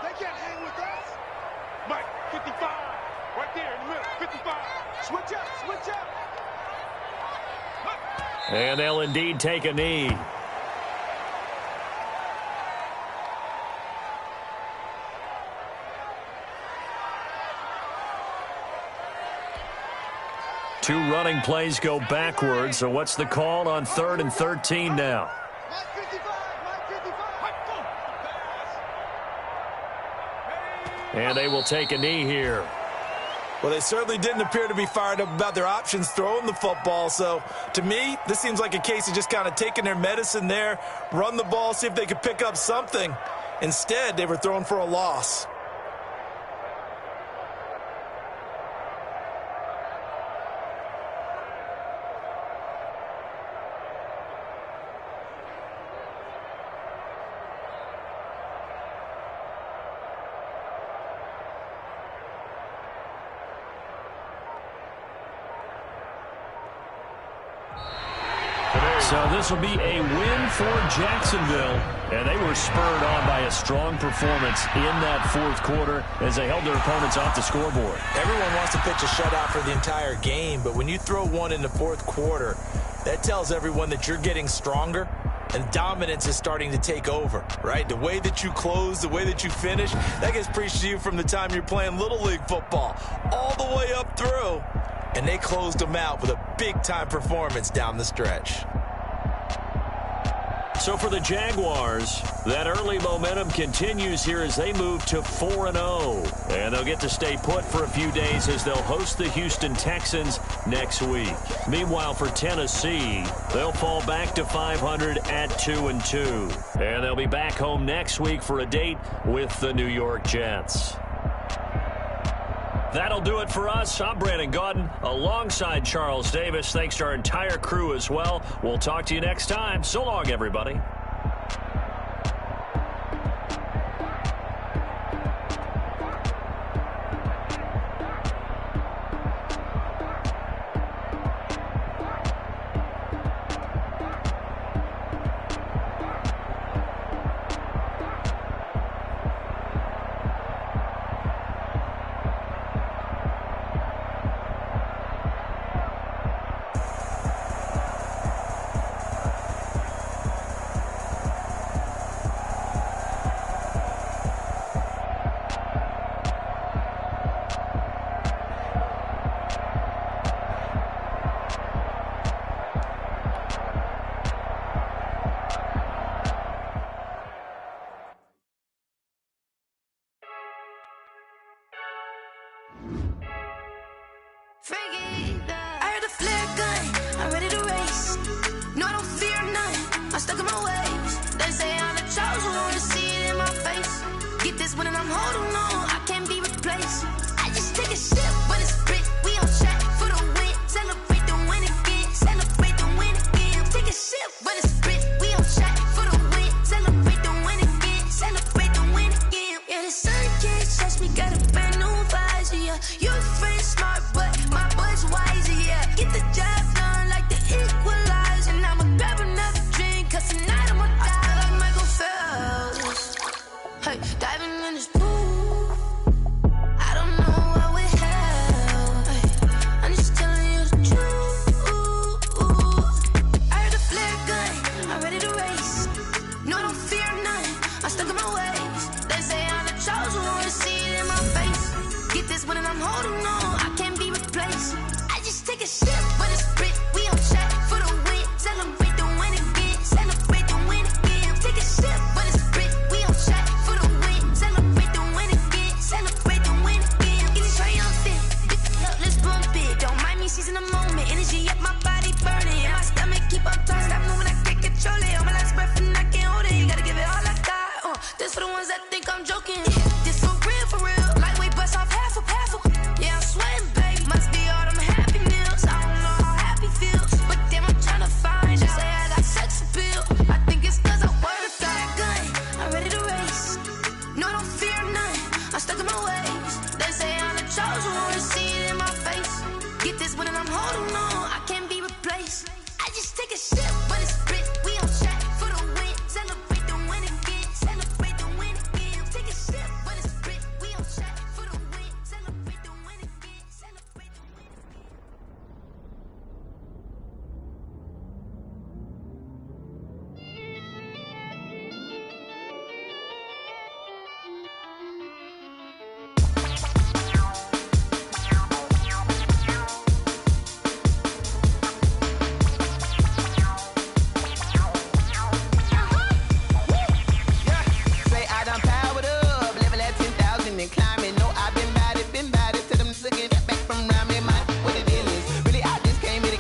[SPEAKER 5] They can't hang with us. Mike, 55. Right there in the middle, 55. Switch up, switch up.
[SPEAKER 2] And they'll indeed take a knee. Two running plays go backwards, so what's the call on 3rd and 13 now?
[SPEAKER 5] Mike 55, Mike 55.
[SPEAKER 2] And they will take a knee here.
[SPEAKER 3] Well, they certainly didn't appear to be fired up about their options throwing the football. So, to me, this seems like a case of just kind of taking their medicine there, run the ball, see if they could pick up something. Instead, they were throwing for a loss.
[SPEAKER 2] So this will be a win for Jacksonville, and they were spurred on by a strong performance in that 4th quarter as they held their opponents off the scoreboard.
[SPEAKER 3] Everyone wants to pitch a shutout for the entire game, but when you throw one in the 4th quarter, that tells everyone that you're getting stronger and dominance is starting to take over, right? The way that you close, the way that you finish, that gets preached to you from the time you're playing Little League football all the way up through, and they closed them out with a big-time performance down the stretch.
[SPEAKER 2] So for the Jaguars, that early momentum continues here as they move to 4-0. And they'll get to stay put for a few days as they'll host the Houston Texans next week. Meanwhile, for Tennessee, they'll fall back to 500 at 2-2. And they'll be back home next week for a date with the New York Jets. That'll do it for us. I'm Brandon Gaudin alongside Charles Davis. Thanks to our entire crew as well. We'll talk to you next time. So long, everybody.
[SPEAKER 6] I heard a flare gun, I'm ready to race. No, I don't fear none, I'm stuck in my ways. They say I'm the chosen one, to see it in my face. Get this one and I'm holding on, I can't be replaced. I just take a sip, but it's Brit, we on track for the win. Celebrate the win again, celebrate the win again. Take a sip, but it's Brit, we on track for the win. Celebrate the win again, celebrate the win again. Yeah, the sun can't touch me, got a brand new visor, yeah. Your friend smart, but my boy's wiser, yeah. Get the job done like the equalizer. And I'ma grab another drink, cause tonight I'ma die like Michael Phelps. Hey, diving in this pool, I don't know what we have. Hey, I'm just telling you the truth. I heard a flare gun, I'm ready to race. No, I don't fear none, I'm stuck in my ways. They say I'm the chosen one, to see it in my face. Get this one and I'm holding on, I can't be replaced. I just take a sip, but it's Brit, we on track for the win. Celebrate the win again, celebrate the win again. Take a sip, but it's Brit, we on track for the win. Celebrate the win again, celebrate the win again. Get it triumphant, up, let's bump it. Don't mind me seizing the moment, energy up my body burning. And my stomach keep up tight, stop moving, I can't control it. On my last breath and I can't hold it, you gotta give it all I got. This for the ones that think I'm joking. This for real, lightweight bust off half a. Yeah, I'm sweating, babe, must be all them happy meals. I don't know how happy feels, but damn, I'm tryna find you. Say I got sex appeal, I think it's cause I wear a fire gun. I'm ready to race, no, I don't fear none, I'm stuck in my ways. They say I'm the chosen one, to see it in my face. Get this one and I'm holding on, I can't be replaced. I just take a sip, but it's Brit, we on track for the win. Celebrate the win again, celebrate the win again. Take a sip, but it's Brit, we on track for the win. Celebrate the win again, celebrate the win again.
[SPEAKER 7] Say I done powered up, level at 10,000 and climbing. No, I've been bad it, to them looking back from around me. My what the deal is, really I just came here to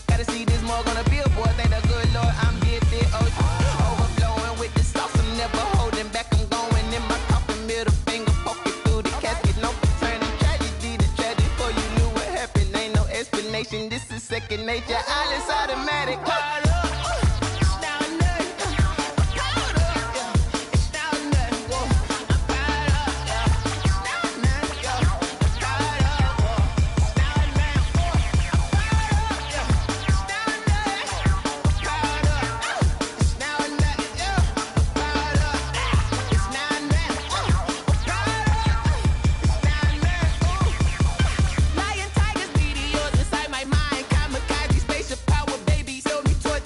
[SPEAKER 7] gotta see this more gonna billboard. Thank the good Lord I'm gifted, overflowing with the sauce. I'm never holding back, I'm going in my coffin, middle finger poking through the casket. No turning tragedy to tragedy for you knew what happened. Ain't no explanation, this is second nature. All is automatic. Lion, tigers, meteors inside my mind. Kamikaze, spaceship power, baby. Tell me toward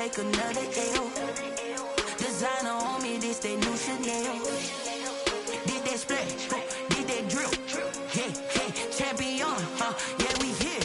[SPEAKER 6] take another L. Designer on me, this they new Chanel. Did that splash, did that drill. Yeah, champion, yeah, we here.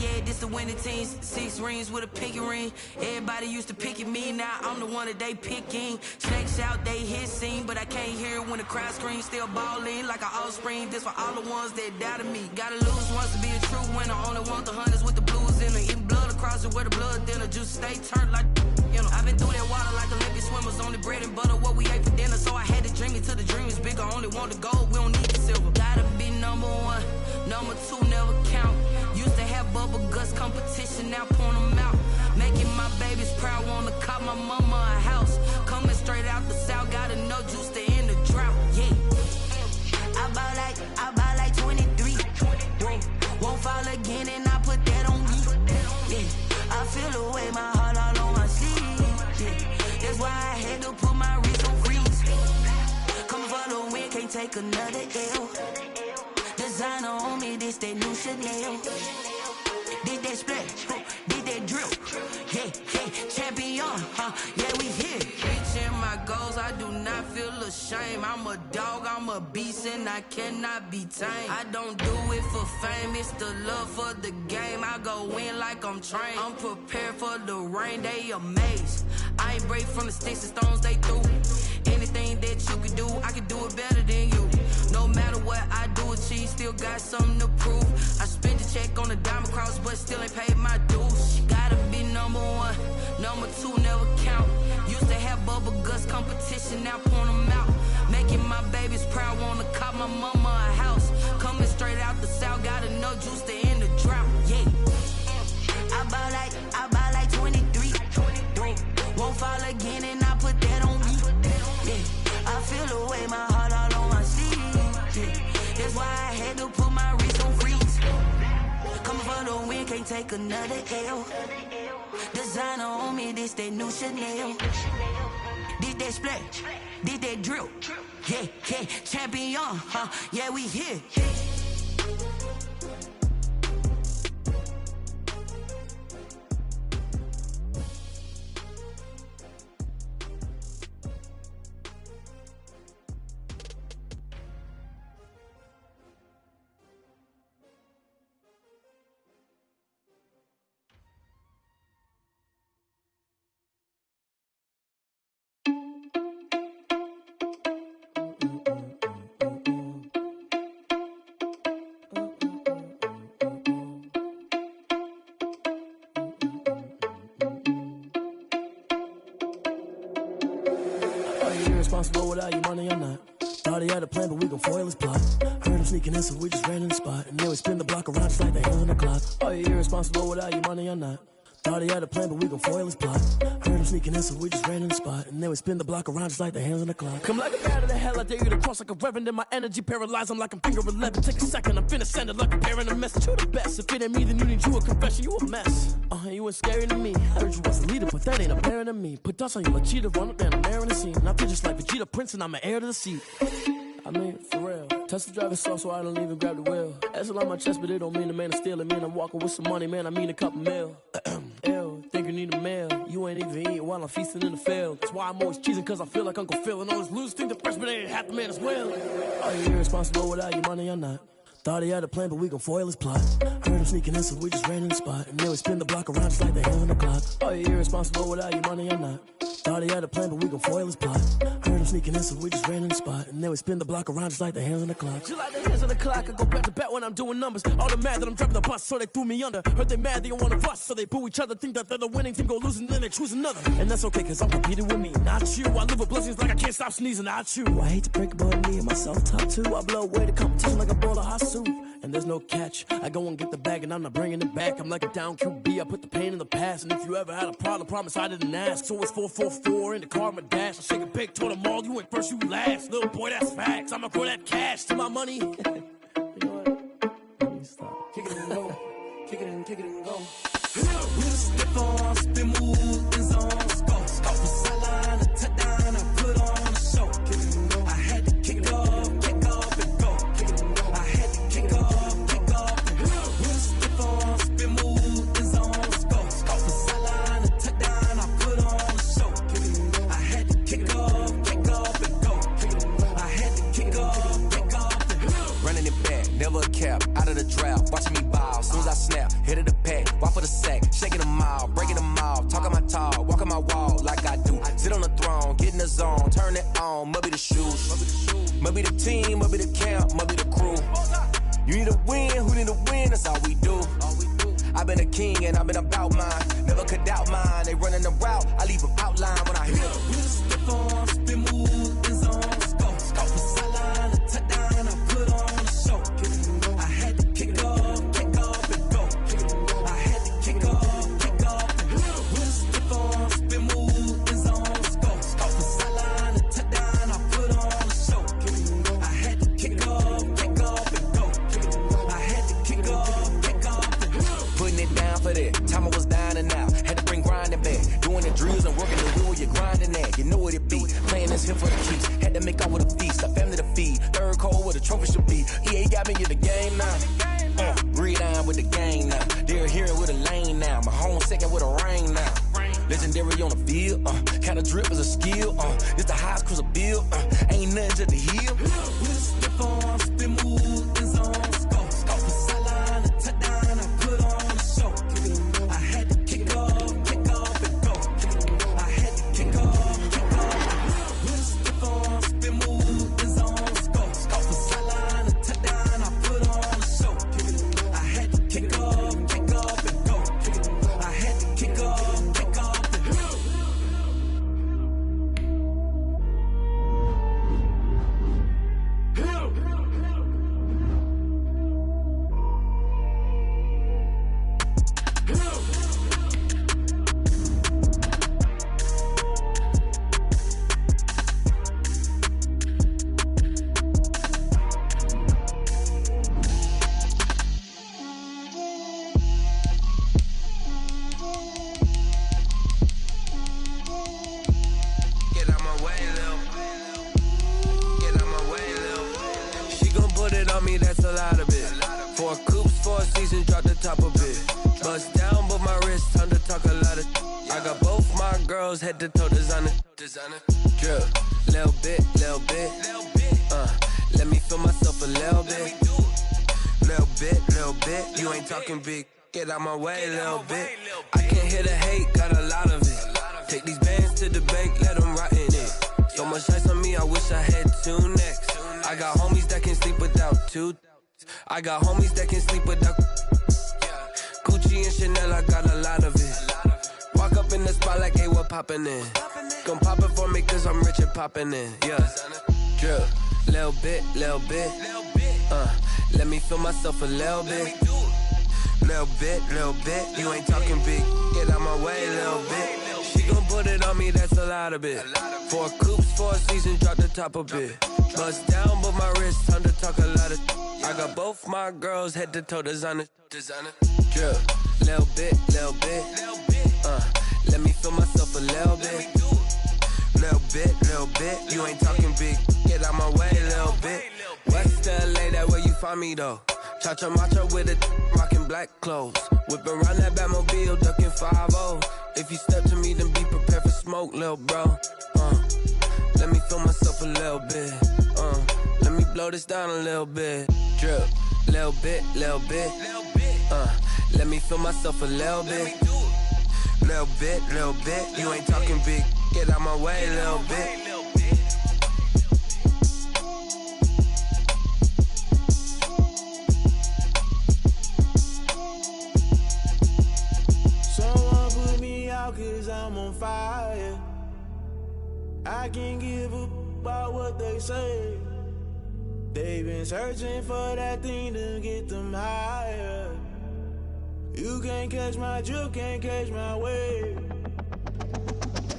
[SPEAKER 6] Yeah, this the winning teams. 6 rings with a pinky ring. Everybody used to pick at me, now I'm the one that they picking. Snakes out, they hit scene, but I can't hear it when the crowd screams. Still balling like an offspring. This for all the ones that doubted me. Gotta lose once to be a true winner. Only want the hunters with the blues in it. Eating blood across it where the blood dinner. Juice stay turned like, you know. I've been through that water like Olympic swimmers. Only bread and butter, what we ate for dinner. So I had to dream it till the dream is bigger. Only want the gold, we don't need the silver. Gotta be number 1, number 2 never count. Used to have bubble guts competition, now point them out. Making my babies proud, wanna cop my mama a house. Coming straight out the south, gotta know juice to end the drought. Yeah, I buy like 23. Won't fall again, and I put that on me. Yeah, I feel the way, my heart all on my sleeve. Yeah, that's why I had to put my wrist on freeze. Coming for the win, can't take another L. Designer on me, this that new Chanel. Did that splash, did that drill. Yeah, champion, yeah, we here. Reaching my goals, I do not feel ashamed. I'm a dog, I'm a beast, and I cannot be tamed. I don't do it for fame, it's the love for the game. I go in like I'm trained. I'm prepared for the rain, they amazed. I ain't break from the sticks and stones they threw. Anything that you could do, I could do it better than you. No matter what I do, achieve, still got something to prove. I spent the check on the diamond cross, but still ain't paid my dues. Gotta be number 1, number 2 never count. Used to have bubble guts competition, now point them out. Making my babies proud, wanna cop my mama a house. Coming straight out the south, gotta know juice to end the drought. Yeah, I buy like 23. Won't fall again, and I put that on me. Yeah, I feel the way, my heart all on my sleeve. Yeah, that's why I had to put my wrist on freeze. Coming for the win, can't take another L. Designer on me, this that new Chanel. Did that splash, did that drill. Yeah, champion, yeah, we here.
[SPEAKER 8] Responsible without your money or not. Thought he had a plan, but we gon' foil his plot. Heard him sneaking in, so we just ran in the spot. And then we spin the block around just like the hands on the clock. Are you irresponsible without your money or not? Thought he had a plan, but we gon' foil his plot. Heard him sneaking in, so we just ran in the spot. And then we spin the block around just like the hands on the clock. Come like a bat of the hell, I dare you to cross like a reverend. In my energy paralyzed, I'm like I'm finger 11. Take a second, I'm finna send it like a parent a message. You the best, if it ain't me, then you need you a confession. You a mess. You ain't scary to me. Heard you was a leader, but that ain't apparent to me. Put dust on you like cheetah, run up down, I'm airing the scene. I feel just like Vegeta Prince, and I'm an heir to the seat. I mean, for real. Touch the driver's soft, so I don't even grab the wheel. That's on my chest, but it don't mean the man is stealing. Man, I'm walking with some money, man, I mean a couple mil. Ew, think you need a meal. You ain't even eating while I'm feasting in the field. That's why I'm always cheesing, cause I feel like Uncle Phil. And all those losers think the freshman ain't half the man as well. Are you irresponsible without your money or not? Thought he had a plan, but we gon' foil his plot. Heard him sneaking in, so we just ran in the spot. And then we spin the block around just like the hands on the clock. Are you irresponsible without your money or not? Thought he had a plan, but we gon' foil his plot. Heard him sneaking in, so we just ran in the spot. And then we spin the block around just like the hands on the clock. Just like the hands on the clock, I go back to back when I'm doing numbers. All the mad that I'm driving the bus, so they threw me under. Heard they mad, they don't wanna bust, so they boo each other. Think that they're the winning team, go losing, then they choose another. And that's okay, cause I'm competing with me, not you. I live with blessings like I can't stop sneezing, not you. I hate to break it, but me and myself top two. I blow away the competition like a bowl of hot soup. And there's no catch. I go and get the bag and I'm not bringing it back. I'm like a down QB, I put the pain in the past. And if you ever had a problem, promise I didn't ask. So it's 444 in the car, my dash. I shake a big, told them all, you ain't first, you last. Little boy, that's facts. I'ma throw that cash to my money. You know what? Let me stop. Kick it and go. Kick it and go. We'll step on, spin, move, and zone. Go. Off the sideline, a touchdown, I put on a show. Kick it and go. I had to kick it off and go. Kick it and go. I had to kick off and go. We'll step on, spin, move, and zone. Go. Off the sideline, a touchdown, I put on
[SPEAKER 9] on, must be the shoes. Must be the team, must be the camp, must be the crew. You need a win, who need a win, that's all we do. I've been a king and I've been about mine. Never could doubt mine, they running the route, I leave them outline when I hear them.
[SPEAKER 8] Step on, spin move, and zone, let's go. From the sideline to touchdown, I put on a show. I had to kick off and go. I had to kick off and go. Step on, spin move, and zone, let's go. From the sideline to touchdown, I put on a show. I had to kick off and go. I had to kick off and go.
[SPEAKER 9] Putting it down for that, time I was down and out. Had to bring grinding back, doing the drills and working the wheel, you're grinding that. You know what it be, playing this here for the keeps. Had to make out with a feast, a family to feed. Third cold where the trophy should be. EA got me in the game now. Breed on with the gang now. They're here with a lane now. My home second with a rain now. Legendary on the field, kind of drip is a skill. It's the highest cruiser bill, ain't nothing to the hill.
[SPEAKER 8] Step on, spin move, and zone, let's go. From the sideline to touchdown, I put on a show. I had to kick off and go. I had to kick off. Step on, spin move, and zone, let's go. From the sideline to touchdown, I put on a show. I had to kick off and go. I had to kick off and go.
[SPEAKER 9] Get out my way, Lil. Get out my way, Lil. She gon' put it on me, that's a lot of it. 4 coops, 4 seasons, drop the top a bit. Bust down, but my wrist, time to talk a lot of. I got both my girls, head to toe designer. Drip, little bit. Let me feel myself a little bit. Little bit. You ain't talking big. Get out my way, little bit. I can't hear the hate, got a lot of it. Take these bands to the bank, let them rot in it. So much ice on me, I wish I had 2 necks. I got homies that can sleep without 2. I got homies that can sleep without Gucci and Chanel, I got a lot of it. Walk up in the spot like, hey, what poppin' in? Gon' pop it for me cause I'm rich and poppin' in, yeah. Drip, little bit. Let me feel myself a little bit. Little bit. You ain't talking big. Get out my way, little bit. She gon' put it on me, that's a lot of it. 4 coops, 4 seasons, drop the top a bit. Bust down, but my wrist, time to talk a lot of. I got both my girls, head to toe designer. Drip, little bit. Let me feel myself a little bit. Little bit. You ain't talking big. Get out my way, little bit. West LA, that where you find me though. Cha-cha macha with it, rockin' black clothes. Whip around that Batmobile, duckin' 5-0. If you step to me, then be prepared for smoke, lil' bro. Let me feel myself a little bit. Let me blow this down a little bit. Drip, little bit. Let me feel myself a little bit. Little bit. You ain't talking big. Get out my way, little bit.
[SPEAKER 8] Someone put me out cause I'm on fire. I can't give a about what they say. They've been searching for that thing to get them higher. You can't catch my drift, can't catch my wave.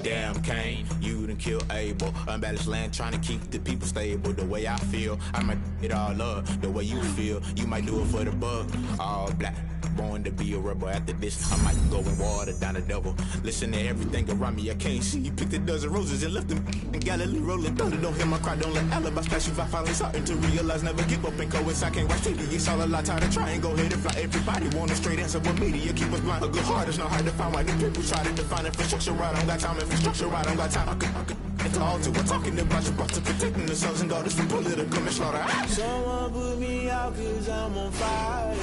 [SPEAKER 10] Damn Kane, you done kill Abel. Unbalanced land trying to keep the people stable. The way I feel, I might it all up. The way you feel, you might do it for the buck. All black, born to be a rebel. After this, I might go and water down the devil. Listen to everything around me, I can't see. Picked a dozen roses and left them in Galilee rolling thunder. Don't hear my cry, don't let alibis pass you. I finally starting to realize, never give up and coincide. Can't watch TV, it's all a lot. Time to try and go ahead and fly. Everybody want a straight answer, what media keep us blind. A good heart is not hard to find. Why the people try to define infrastructure right? I don't got time, infrastructure right, I don't got time. I could it's all to we're talking about your to protecting the sons and daughters from political and slaughter.
[SPEAKER 8] Someone put me out cause I'm on fire.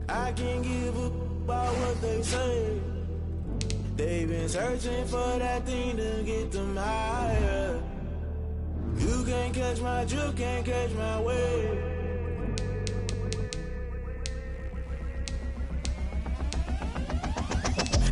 [SPEAKER 8] I can't give a about what they say. They've been searching for that thing to get them higher.
[SPEAKER 11] can't catch my drift, can't catch my wave.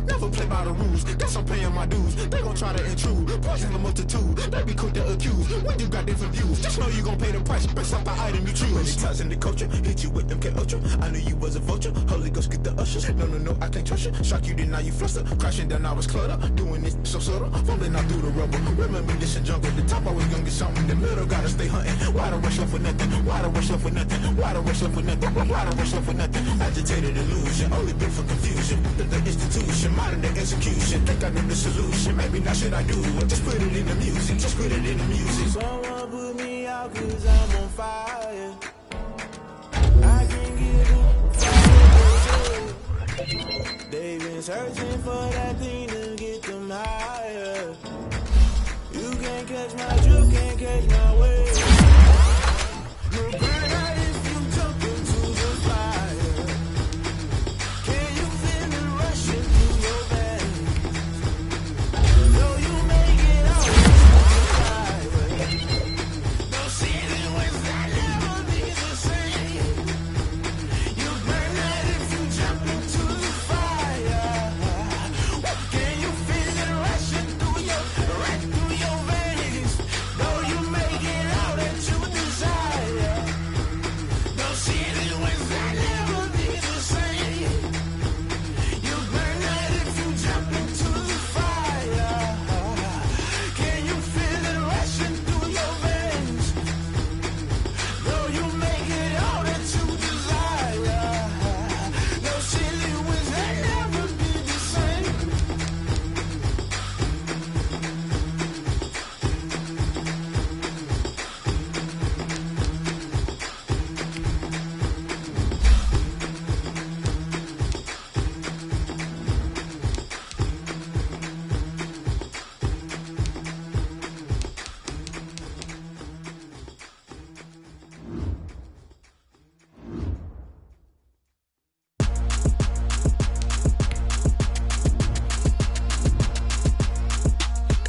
[SPEAKER 10] Never play by the rules, guess I'm paying my dues. They gon' try to intrude, poison the multitude. They be quick to accuse, when you got different views. Just know you gon' pay the price, based off the item you choose. When it ties in the culture, hit you with them K-Ultra. I knew you was a vulture, Holy Ghost get the ushers. No, I can't trust you. Shock you, then now you fluster. Crashing down, I was clutter. Doing this so subtle, fumbling out through the rubble. Remember this in jungle, the top always gonna get something. In the middle, gotta stay hunting. Why the rush left for nothing? Why the rush left for nothing? Why the rush left for nothing? Why the rush left for nothing? Agitated illusion, only been for confusion. The institution, modern day execution. Think I know the solution, maybe not should I do it? Just put it in the music, just put it in the music.
[SPEAKER 11] Someone put me out cause I'm on fire. I can give it. They've been searching for that thing to get them higher. You can't catch my drift, can't catch my wave. You'll burn out if you jump into the fire. Can you feel it rushing through your veins? Know you make it out of the fire. No ceiling was that never be the same. You burn out if you jump into the fire. Can you feel it rushing through your veins? Know you make it out that you desire. No ceiling was that never be the same. You burn out if you jump into the fire. Can you feel it rushing through your veins? Know you make it all that you desire. No ceiling was that never be the same.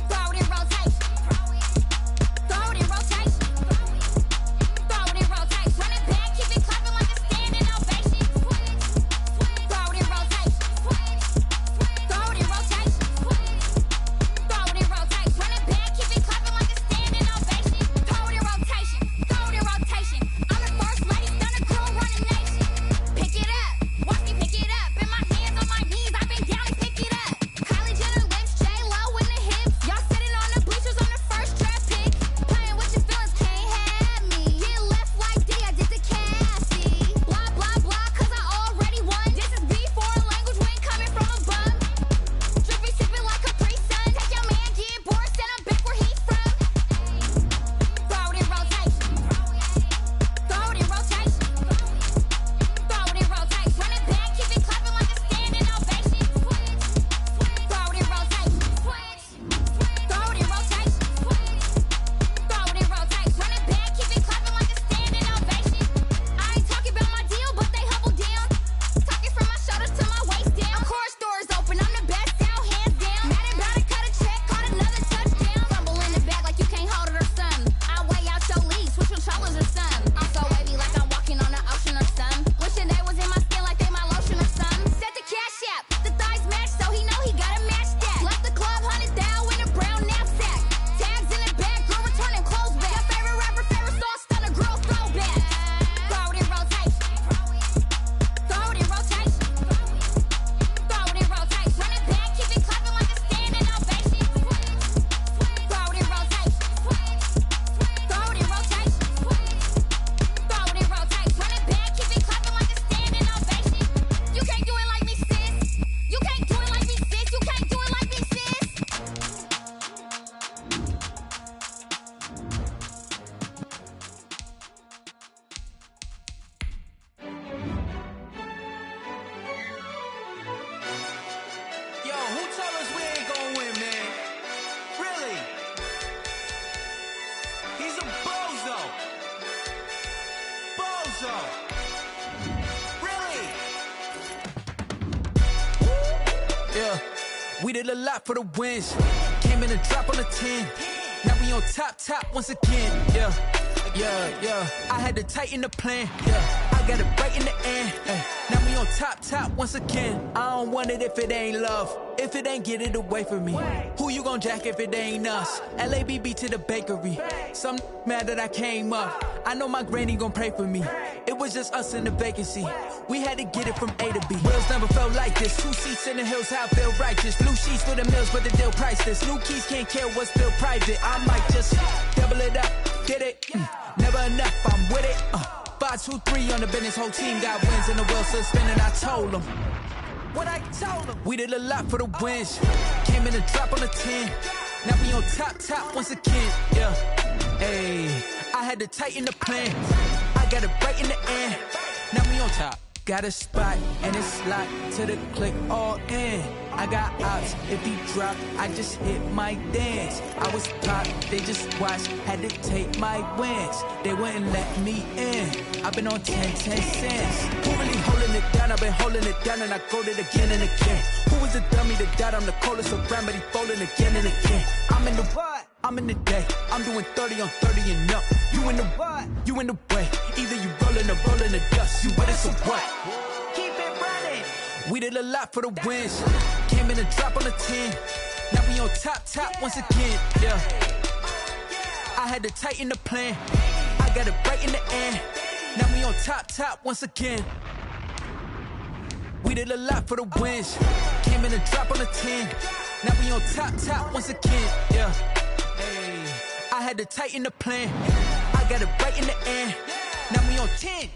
[SPEAKER 6] Throw it in rotation. Throw it in rotation. Throw it in rotation. Run it back, keep it clapping like a standing ovation. Throw it in rotation. Throw it in rotation. Throw it in rotation. Run it back, keep it clapping like a standing ovation. Throw it in rotation. Throw it in rotation. I'm the first lady, stunner crew, running nation. Pick it up, watch me pick it up. In my hands, on my knees, I've been down and pick it up. Kylie Jenner lips, J-Lo in the hips. Y'all sitting on the bleachers on the first draft pick. Playing with your feelings, can't have me. Get left like D, I did the Cassie. Blah, blah, blah, cause I already won. This is B4 language, we ain't coming from a bum. Drippy, sipping like a pre-sun. Take your man, get bored, send him back where he's from. Throw it in rotation. Throw it in rotation. Throw it in rotation. Run it back, keep it clapping like a standing ovation. Throw it in rotation. Throw it in rotation. Throw it in rotation. Run it back, keep it clapping like a standing ovation. I ain't talking about my deal, but they humble down. Talking from my shoulders to my waist down. Core stores open, I'm the best out, hands down. Mad about it, cut a check, caught another touchdown. Fumble in the bag like you can't hold it or something. I weigh out your league, switch controllers or something. I'm so wavy like I'm walking on the ocean or something. Wishing they was in my skin like they my lotion or something. Set the cash out, the thighs match, so he know he gotta match that. Left the club, 100,000 in a brown knapsack. Tags in the bag, girl returning clothes back. Your favorite rapper, favorite song, stunner, girl throwback. Throw it in rotation. Throw it in rotation. Throw it in rotation. Run it back, keep it clapping like a standing ovation. Throw it in rotation. Throw it in rotation. Throw it in rotation. Run it back, keep it clapping like a standing ovation. You can't do it like me, sis. You can't do it like me, sis. You can't do it like me, sis.
[SPEAKER 11] Yo, who told us we ain't gonna win, man? Really? He's a bozo. Bozo. Really?
[SPEAKER 12] Yeah, we did a lot for the wins. Came in a drop on the 10. Now we on top once again. Yeah. I had to tighten the plan. Yeah, I got it right in the end. Now we on top once again. I don't want it if it ain't love. If it ain't, get it away from me. Who you gon' jack if it ain't us? LABB to the bakery. Some mad that I came up. I know my granny gon' pray for me. It was just us in the vacancy. We had to get it from A to B. Wheels never felt like this. 2 seats in the hills, how I feel righteous. Blue sheets for the mills, but the deal priceless. New keys can't care what's still private. I might just double it up, get it. Never enough, I'm with it. 5, 2, 3 on the business. Whole team got wins and the wheels still spinning. I told them what I told them. We did a lot for the wins. Came in and drop on the 10. Now we on top once again. Yeah, hey, I had to tighten the plan. I got it right in the end. Now we on top. Got a spot and it's locked to the click all in. I got ops, if he drop, I just hit my dance. I was top, they just watched, had to take my wins. They wouldn't let me in. I've been on 10 cents. Who really holding it down? I've been holding it down and I go it again and again. Who was the dummy that died? I'm the coldest around, but he folding again and again. I'm in the what? I'm in the day. I'm doing 30 on 30 and up. You in the what? You in the way. Either you rolling or rolling the dust. You with us or what? Keep it running. We did a lot for the wins. Came in and drop on the 10. Now we on top once again. Yeah. I had to tighten the plan. I got it right in the end. Now we on top once again. We did a lot for the wins. Came in and drop on the 10. Now we on top once again. Yeah. Hey, I had to tighten the plan. I got it right in the end. Now we on 10.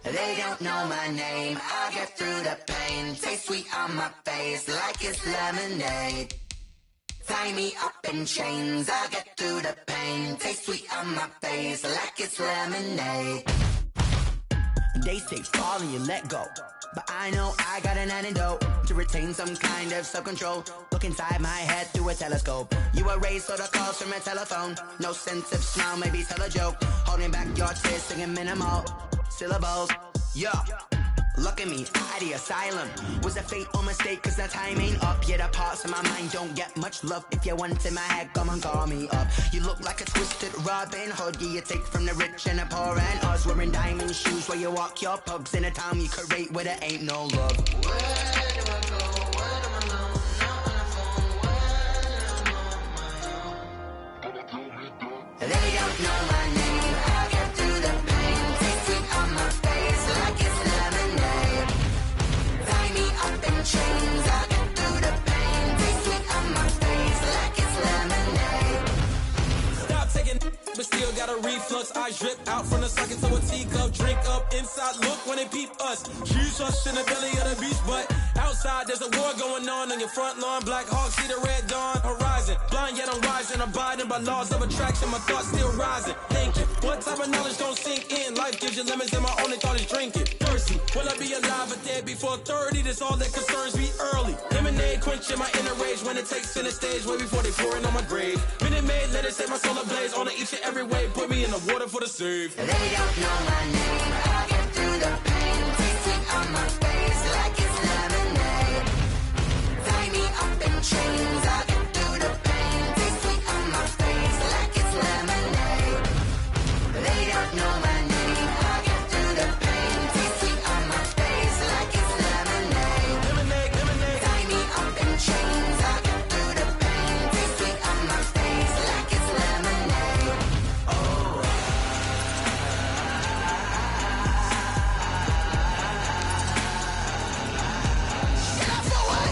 [SPEAKER 13] They don't know my name, I get through the pain. Taste sweet on my face like it's lemonade. Tie me up in chains, I get through the pain. Taste sweet on my face like it's lemonade. They say fall and you let go, but I know I got an antidote to retain some kind of self-control. Look inside my head through a telescope. You erase all the calls from a telephone. No sense of smile, maybe tell a joke. Holding back your tears, singing minimal syllables. Yeah, look at me, out the asylum. Was a fate or mistake, cause the time ain't up. Yeah, the parts of my mind don't get much love. If you want in my head, come and call me up. You look like a twisted Robin Hood. Yeah, you take from the rich and the poor and us. Wearing diamond shoes while you walk your pugs in a town you create where there ain't no love. Where do I go? Where am I alone? Not on the phone. When I'm on my own. They don't know my name. I get through the pain. Taste sweet on my face like it's lemonade. Tie me up in chains. I get through the pain. Taste sweet on my face like it's lemonade.
[SPEAKER 3] Stop taking, but still got a reflux. I drip out from the socket to a teacup. Drink up inside, look when they peep us. Shoes us in the belly of the beast, but outside there's a war going on your front lawn. Black Hawk, see the red dawn horizon. Blind yet I'm rising, abiding by laws of attraction. My thoughts still rising. Thinking, what type of knowledge don't sink in? Life gives you lemons and my only thought is drinking. Thirsty, will I be alive or dead before 30? That's all that concerns me early. Lemonade quenching my inner rage when it takes center stage way before they pouring on my grave. Minute Maid, let it set my soul ablaze on each and every way. Put me in the water for the save.
[SPEAKER 13] They don't know my name. I get through the pain. Taste sweet on my face like it's lemonade. Tie me up in chains. I get through the pain. Taste sweet on my face like it's lemonade. They don't know my name. I get through the pain. Taste sweet on my face like it's lemonade.
[SPEAKER 3] Lemonade.
[SPEAKER 13] Tie me up in chains. I get through the pain. Taste sweet on my face like it's lemonade. Oh. Shut up for what?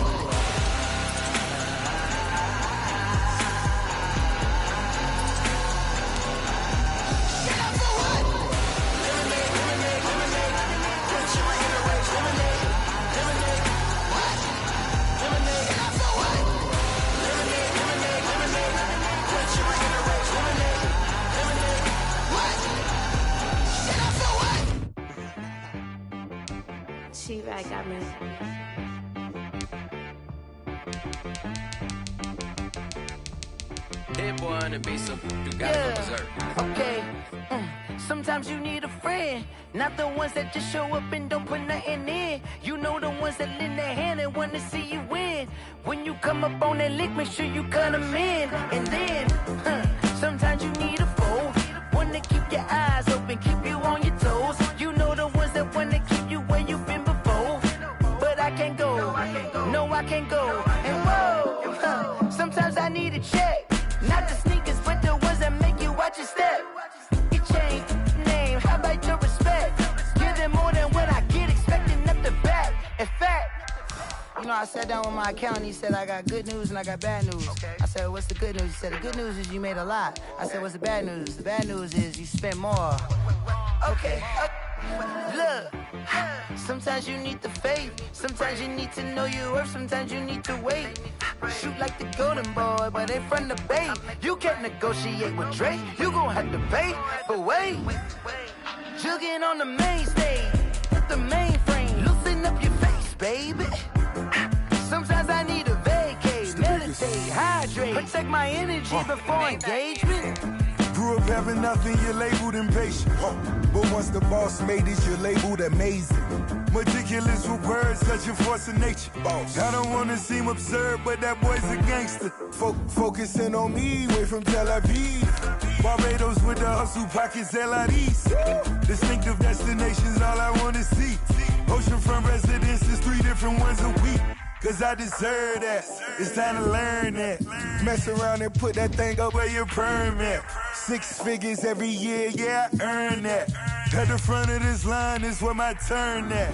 [SPEAKER 6] me.
[SPEAKER 14] Hit boy on the beat, so you gotta go berserk.
[SPEAKER 6] Okay. Sometimes you need a friend, not the ones that just show up and don't put nothing in. You know the ones that lend their hand and want to see you win. When you come up on that lick, make sure you cut them in. And then, sometimes you need a foe, one to keep your eyes open, keep you on your toes. You know the ones that want to keep you where you've been before. But I can't go, no I can't go. And whoa, sometimes I need a check. Not the sneakers, but the ones that make you watch your step. You change name, how about your respect? Give them more than what I get, expecting up the back. In fact, you know, I sat down with my accountant, he said, I got good news and I got bad news. I said, what's the good news? He said, the good news is you made a lot. I said, what's the bad news? The bad news is you spent more. Okay, look, sometimes you need the faith, sometimes you need to know your worth, sometimes you need to wait. Shoot like the golden boy, but in front of the bay. You can't negotiate with Drake, you gon' have to pay. But wait, jugging on the main stage, with the mainframe, loosen up your face, baby. Sometimes I need a vacate, meditate, hydrate, protect my energy before engagement.
[SPEAKER 11] Grew up having nothing, you're labeled impatient. But once the boss made it, you're labeled amazing. Meticulous with words, such a force of nature. I don't wanna seem absurd, but that boy's a gangster. Focusing on me, way from Tel Aviv. Barbados with the hustle pockets, LIDs. Distinctive destinations, all I wanna see. Oceanfront residences, 3 different ones a week. Cause I deserve that, it's time to learn that. Mess around and put that thing up where your permit. 6 figures every year, yeah, I earn that. At the front of this line is where my turn at.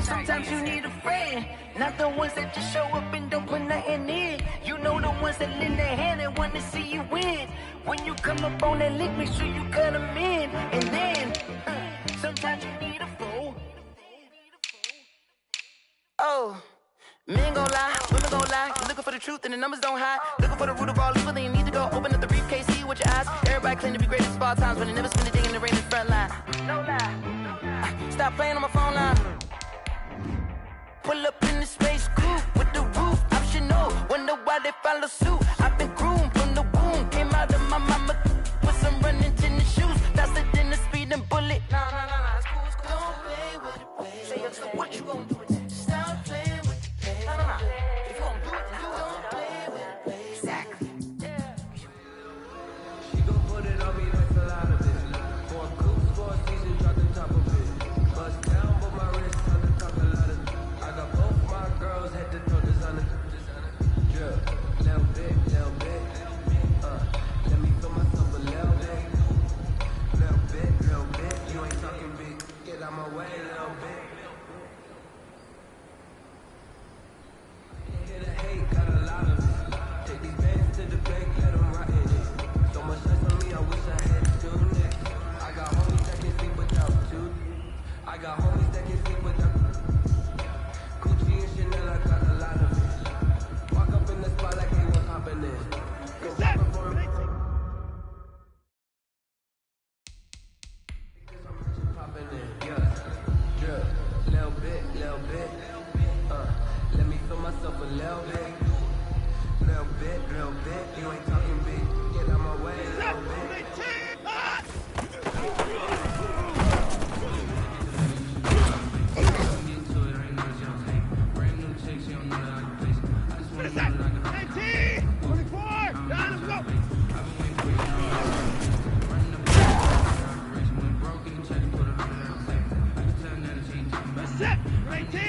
[SPEAKER 6] Sometimes you need a friend, not the ones that just show up and don't put nothing in. You know the ones that lend their hand and want to see you win. When you come up on that lick, make sure you cut them in. And then, sometimes you need a foe. Oh. Men gon' lie, women gon' lie. You're looking for the truth and the numbers don't hide. Looking for the root of all evil, then you need to go open up the briefcase, see with your eyes. Everybody claim to be greatest of all times, but they never spend a day in the rain in the front line. No lie. Stop playing on my phone line. Pull up in the space coupe with the roof optional. Wonder why they follow suit. I've been groomed from the womb. Came out of my mama with some running tennis shoes. Faster than the speeding bullet. Nah, it's cool, it's cool. Don't play with it, baby. Say so what you gon' do with it? Stop playing with it. If you gon' do it, then don't play with it, baby. Exactly.
[SPEAKER 9] She gon' put it on me, that's a lot of it. For a coupe, for a season, drop the top of it. Bust down, but my wrist on the top a lot of it. I got both my girls, head to toe designer. Drill, little bit. Let me feel myself a little bit. Little bit. You ain't talking big. Get out my way, little bit. Hit a hate, got a lot of it. Take these bands to the bank, let them rot in it. So much stress on me, I wish I had 2 next. I got homies that can sleep without 2. I got homies that can sleep without Gucci and Chanel, I got a lot of it. Walk up in the spot like hey, what's happening? Go poppin' for a poppin' in, yeah. Drill, little bit. Let me feel myself a little bit. You ain't talking big. Get out my way, little bit.
[SPEAKER 5] What is that? 19! 24! Down and go! Set! 19!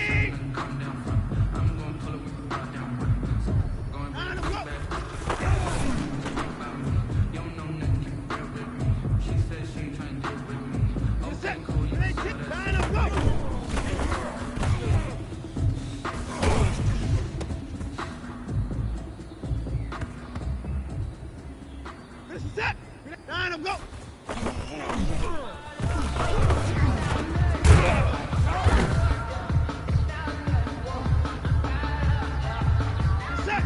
[SPEAKER 5] Set!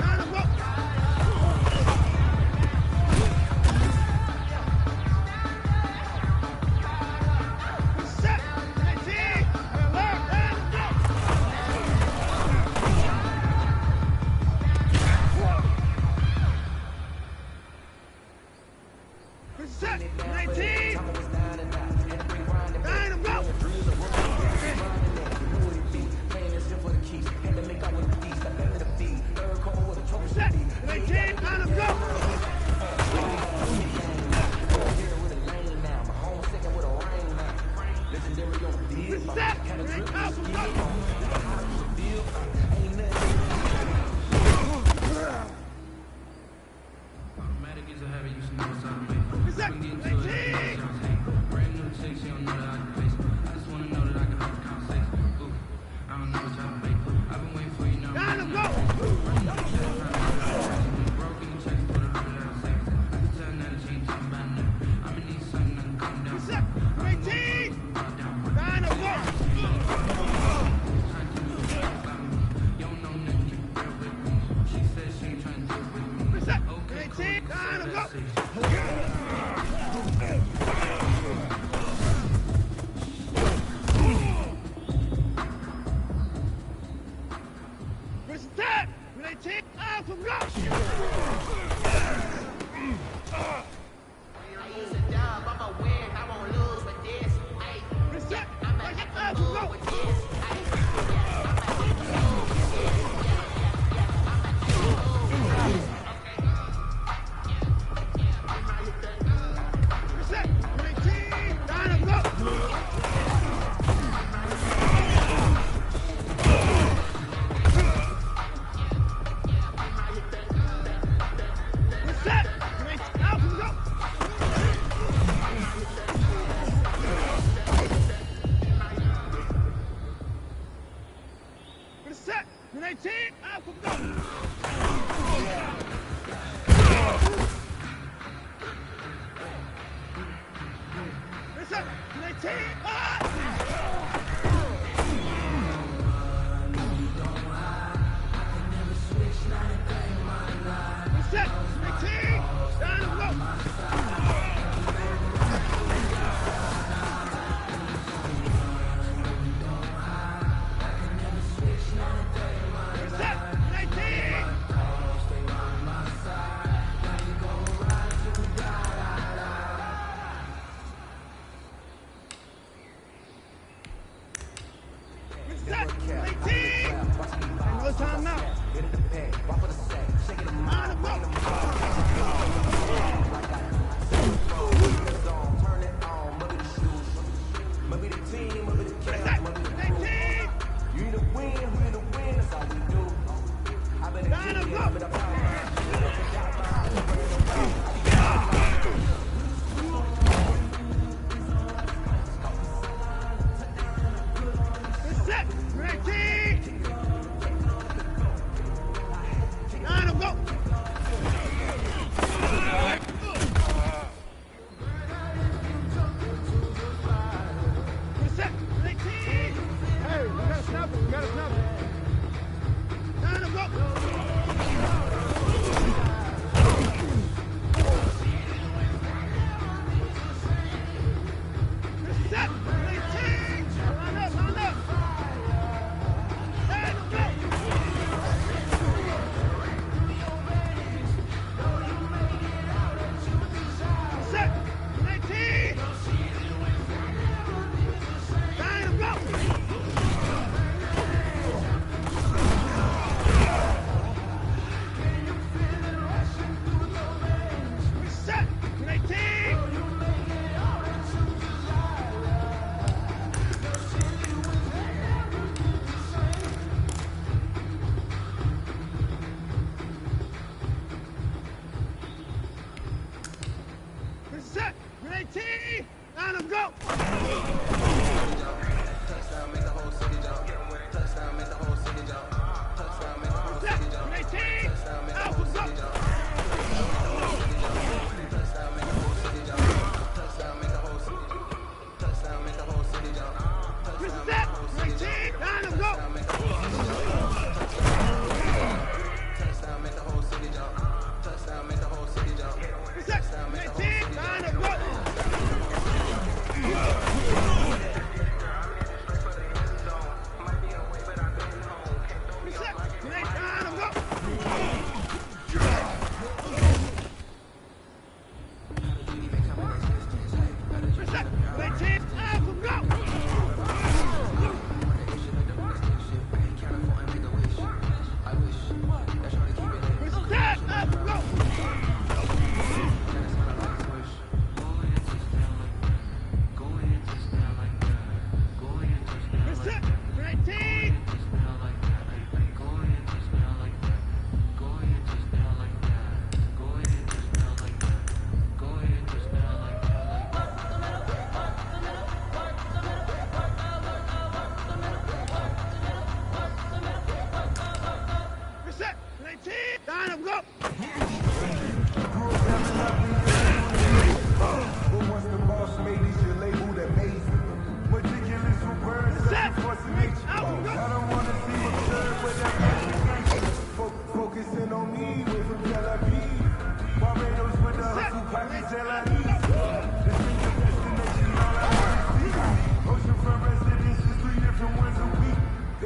[SPEAKER 5] 9, go! Set! 19! Alert! And go! Set. 19. Nine, go. Set. 19. Nine, go. Set. 19. Go.
[SPEAKER 15] Automatic is a habit, you should know what's out of me.
[SPEAKER 5] Set. 19.
[SPEAKER 15] Brand new chick, she don't know that I can face. I just wanna know that I can have a conversation. Ooh, I don't know what y'all make. I've been waiting for you now.
[SPEAKER 5] Nine, go.
[SPEAKER 15] Broken checks for the 100 out of sex. I can tell now that she ain't talking about nothing. I'ma need something I can calm down.
[SPEAKER 5] Set. 19. Nine, go.
[SPEAKER 15] You don't know nothing, you real with me. She said she ain't trying to deal with me.
[SPEAKER 5] Set.
[SPEAKER 15] Okay,
[SPEAKER 5] 19. Nine, go. Set. 19. Out from go. Set. Out from go. Set. 19. Nine, go. Set. 19. Out from go. Set. 19. Out from go. Set. 19. Set. 19. Down and go. Set. 19. Set. 19. No time out. Down and go. Set. 19. Down and go. Set. 19. Down and go. Set. 19. Hey, we gotta snap it. We gotta snap it. Down and go. Set. 19. Line up, line up. Down and go. Set. 19. Down and go. Set. 19. Set. 19. Down and go. Set. 19. Out and go. Set. 19. Down and go. Set. 19. Down and go.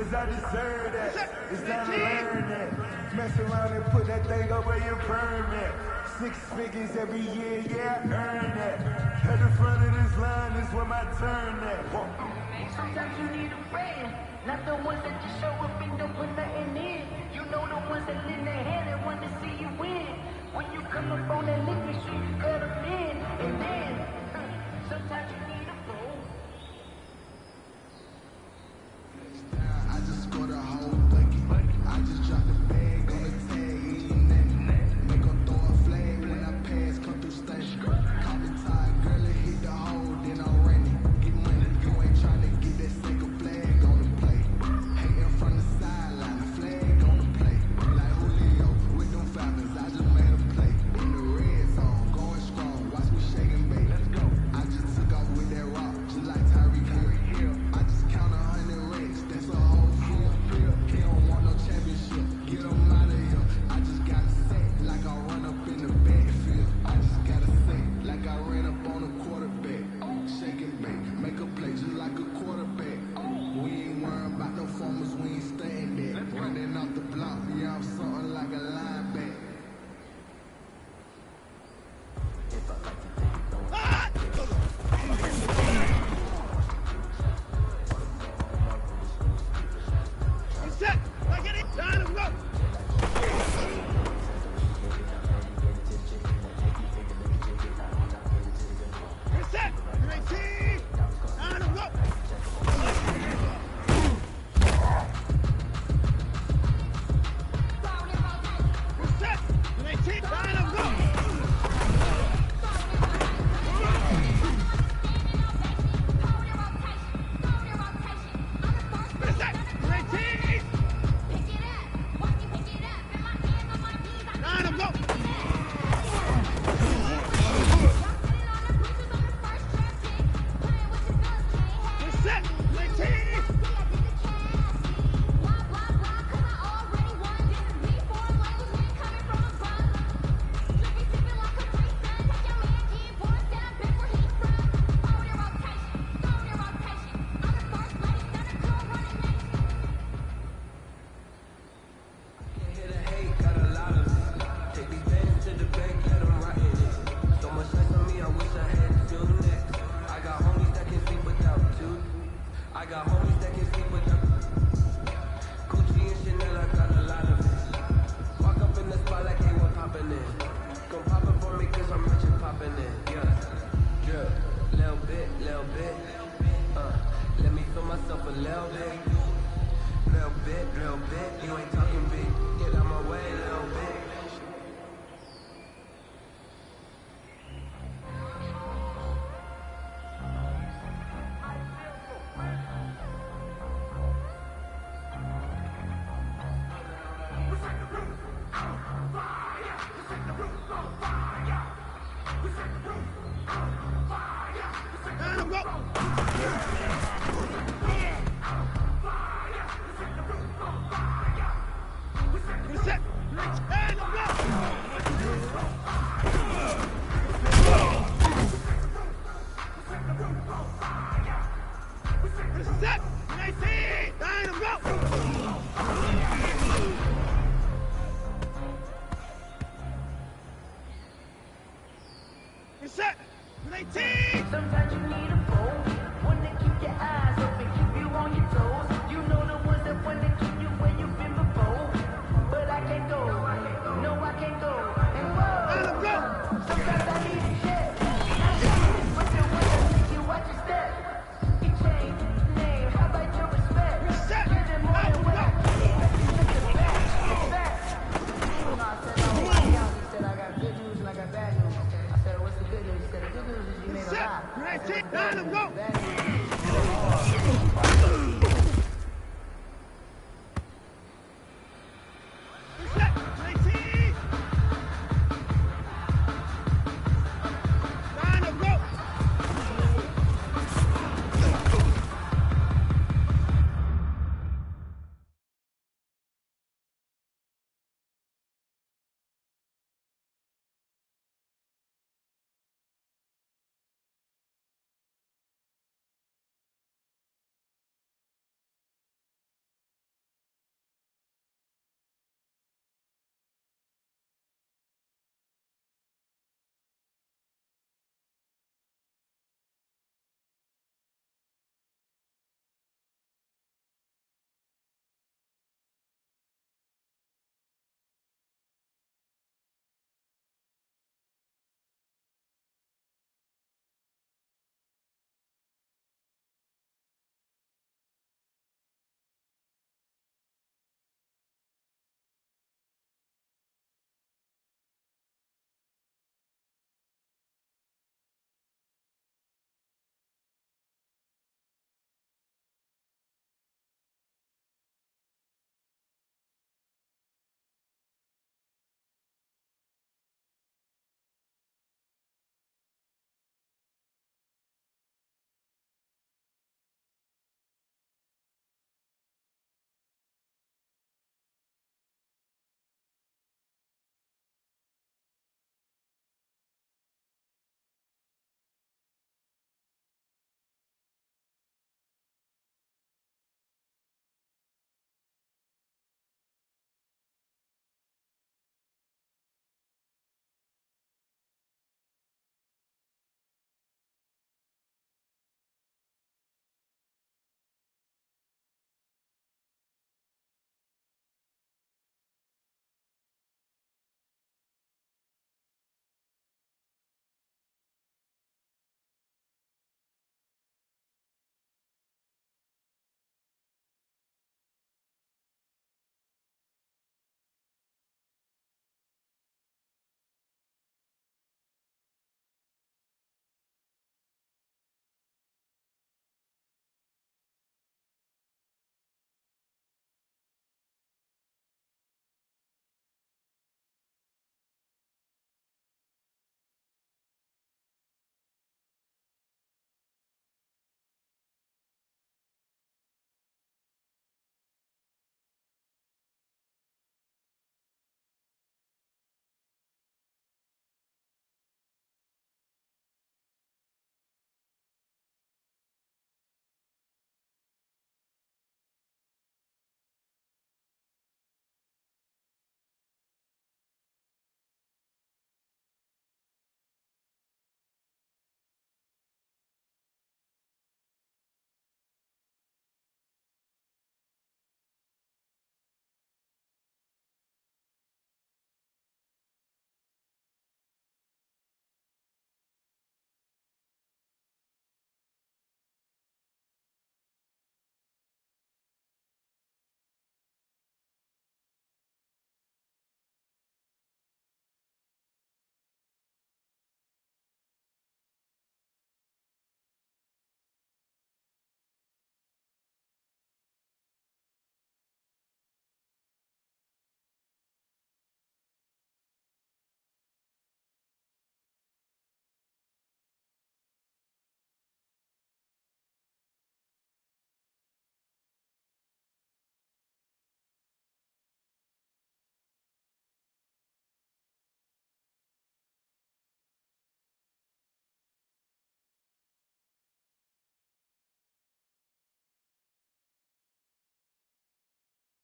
[SPEAKER 11] cause I deserve that. It's time to learn that. Mess around and put that thing up where your permit. 6 figures every year, yeah, I earn that. At the front of this line is where my turn at.
[SPEAKER 16] Sometimes you need a friend, not the ones that just show up and don't put nothing in. You know the ones that lend their hand and want to see you win. When you come up on that liquor street, you cut them in, and then sometimes you need a fool.
[SPEAKER 11] I just scored a whole bucket. I just dropped the bag on the tag, ain't nothing. Make her throw a flag when I pass, come through station. Caught the tie, girl, it hit the hole, then I ran it. Get money, you ain't trying to get that second flag on the play. Hating from the sideline, the flag on the play. Like Julio with them Falcons, I just made a play. In the red zone, going strong, watch me shake and bake. Let's go. I just took off with that rock, just like Tyreek Hill. I just count 100 racks, that's a whole field. He don't want no championship, get him out of here. I just gotta say, like I run up in the backfield. I just gotta say, like I ran up on a quarterback. Shake and bake, make a play just like a quarterback. We ain't worrying about no formers, we ain't staying there. Running off the block, yeah, I'm something like a linebacker.
[SPEAKER 5] Set. I get it. Down and go. Set. 19. Down and go. Set. 19. Down and go. Set. 19. Down and go. Set. 19.
[SPEAKER 9] Hit a hate, got a lot of it. Take these bands to the bank, let them rot in it. So much stress on me, I wish I had two next. I got homies that can sleep without two. I got homies that can sleep without Gucci and Chanel, I got a lot of it. Walk up in the spot like they were popping in. Come pop it for me cause I'm rich and popping in. Yeah, little bit, little bit. Let me feel myself a little bit. Little bit, you ain't talking big. Get out my way, little bit.
[SPEAKER 5] Down and go. Set. Down and go. Set. 19. Down and go. Set. 19.
[SPEAKER 16] Sometimes you need a fool, one to keep your eyes open, keep you on your toes. You know the ones that want to keep you where you've been before. But I can't go, no I can't go. And whoa, sometimes I need a check. But the one that make you watch your step. He changed his name, how about your respect? Give them more than what I get, look at back, it's back. You know, I said, oh, he said I got good news and I got bad news. I said, what's the good news? He said, the good news is you made a lot.
[SPEAKER 5] Set. 19. Down and go.
[SPEAKER 16] Bad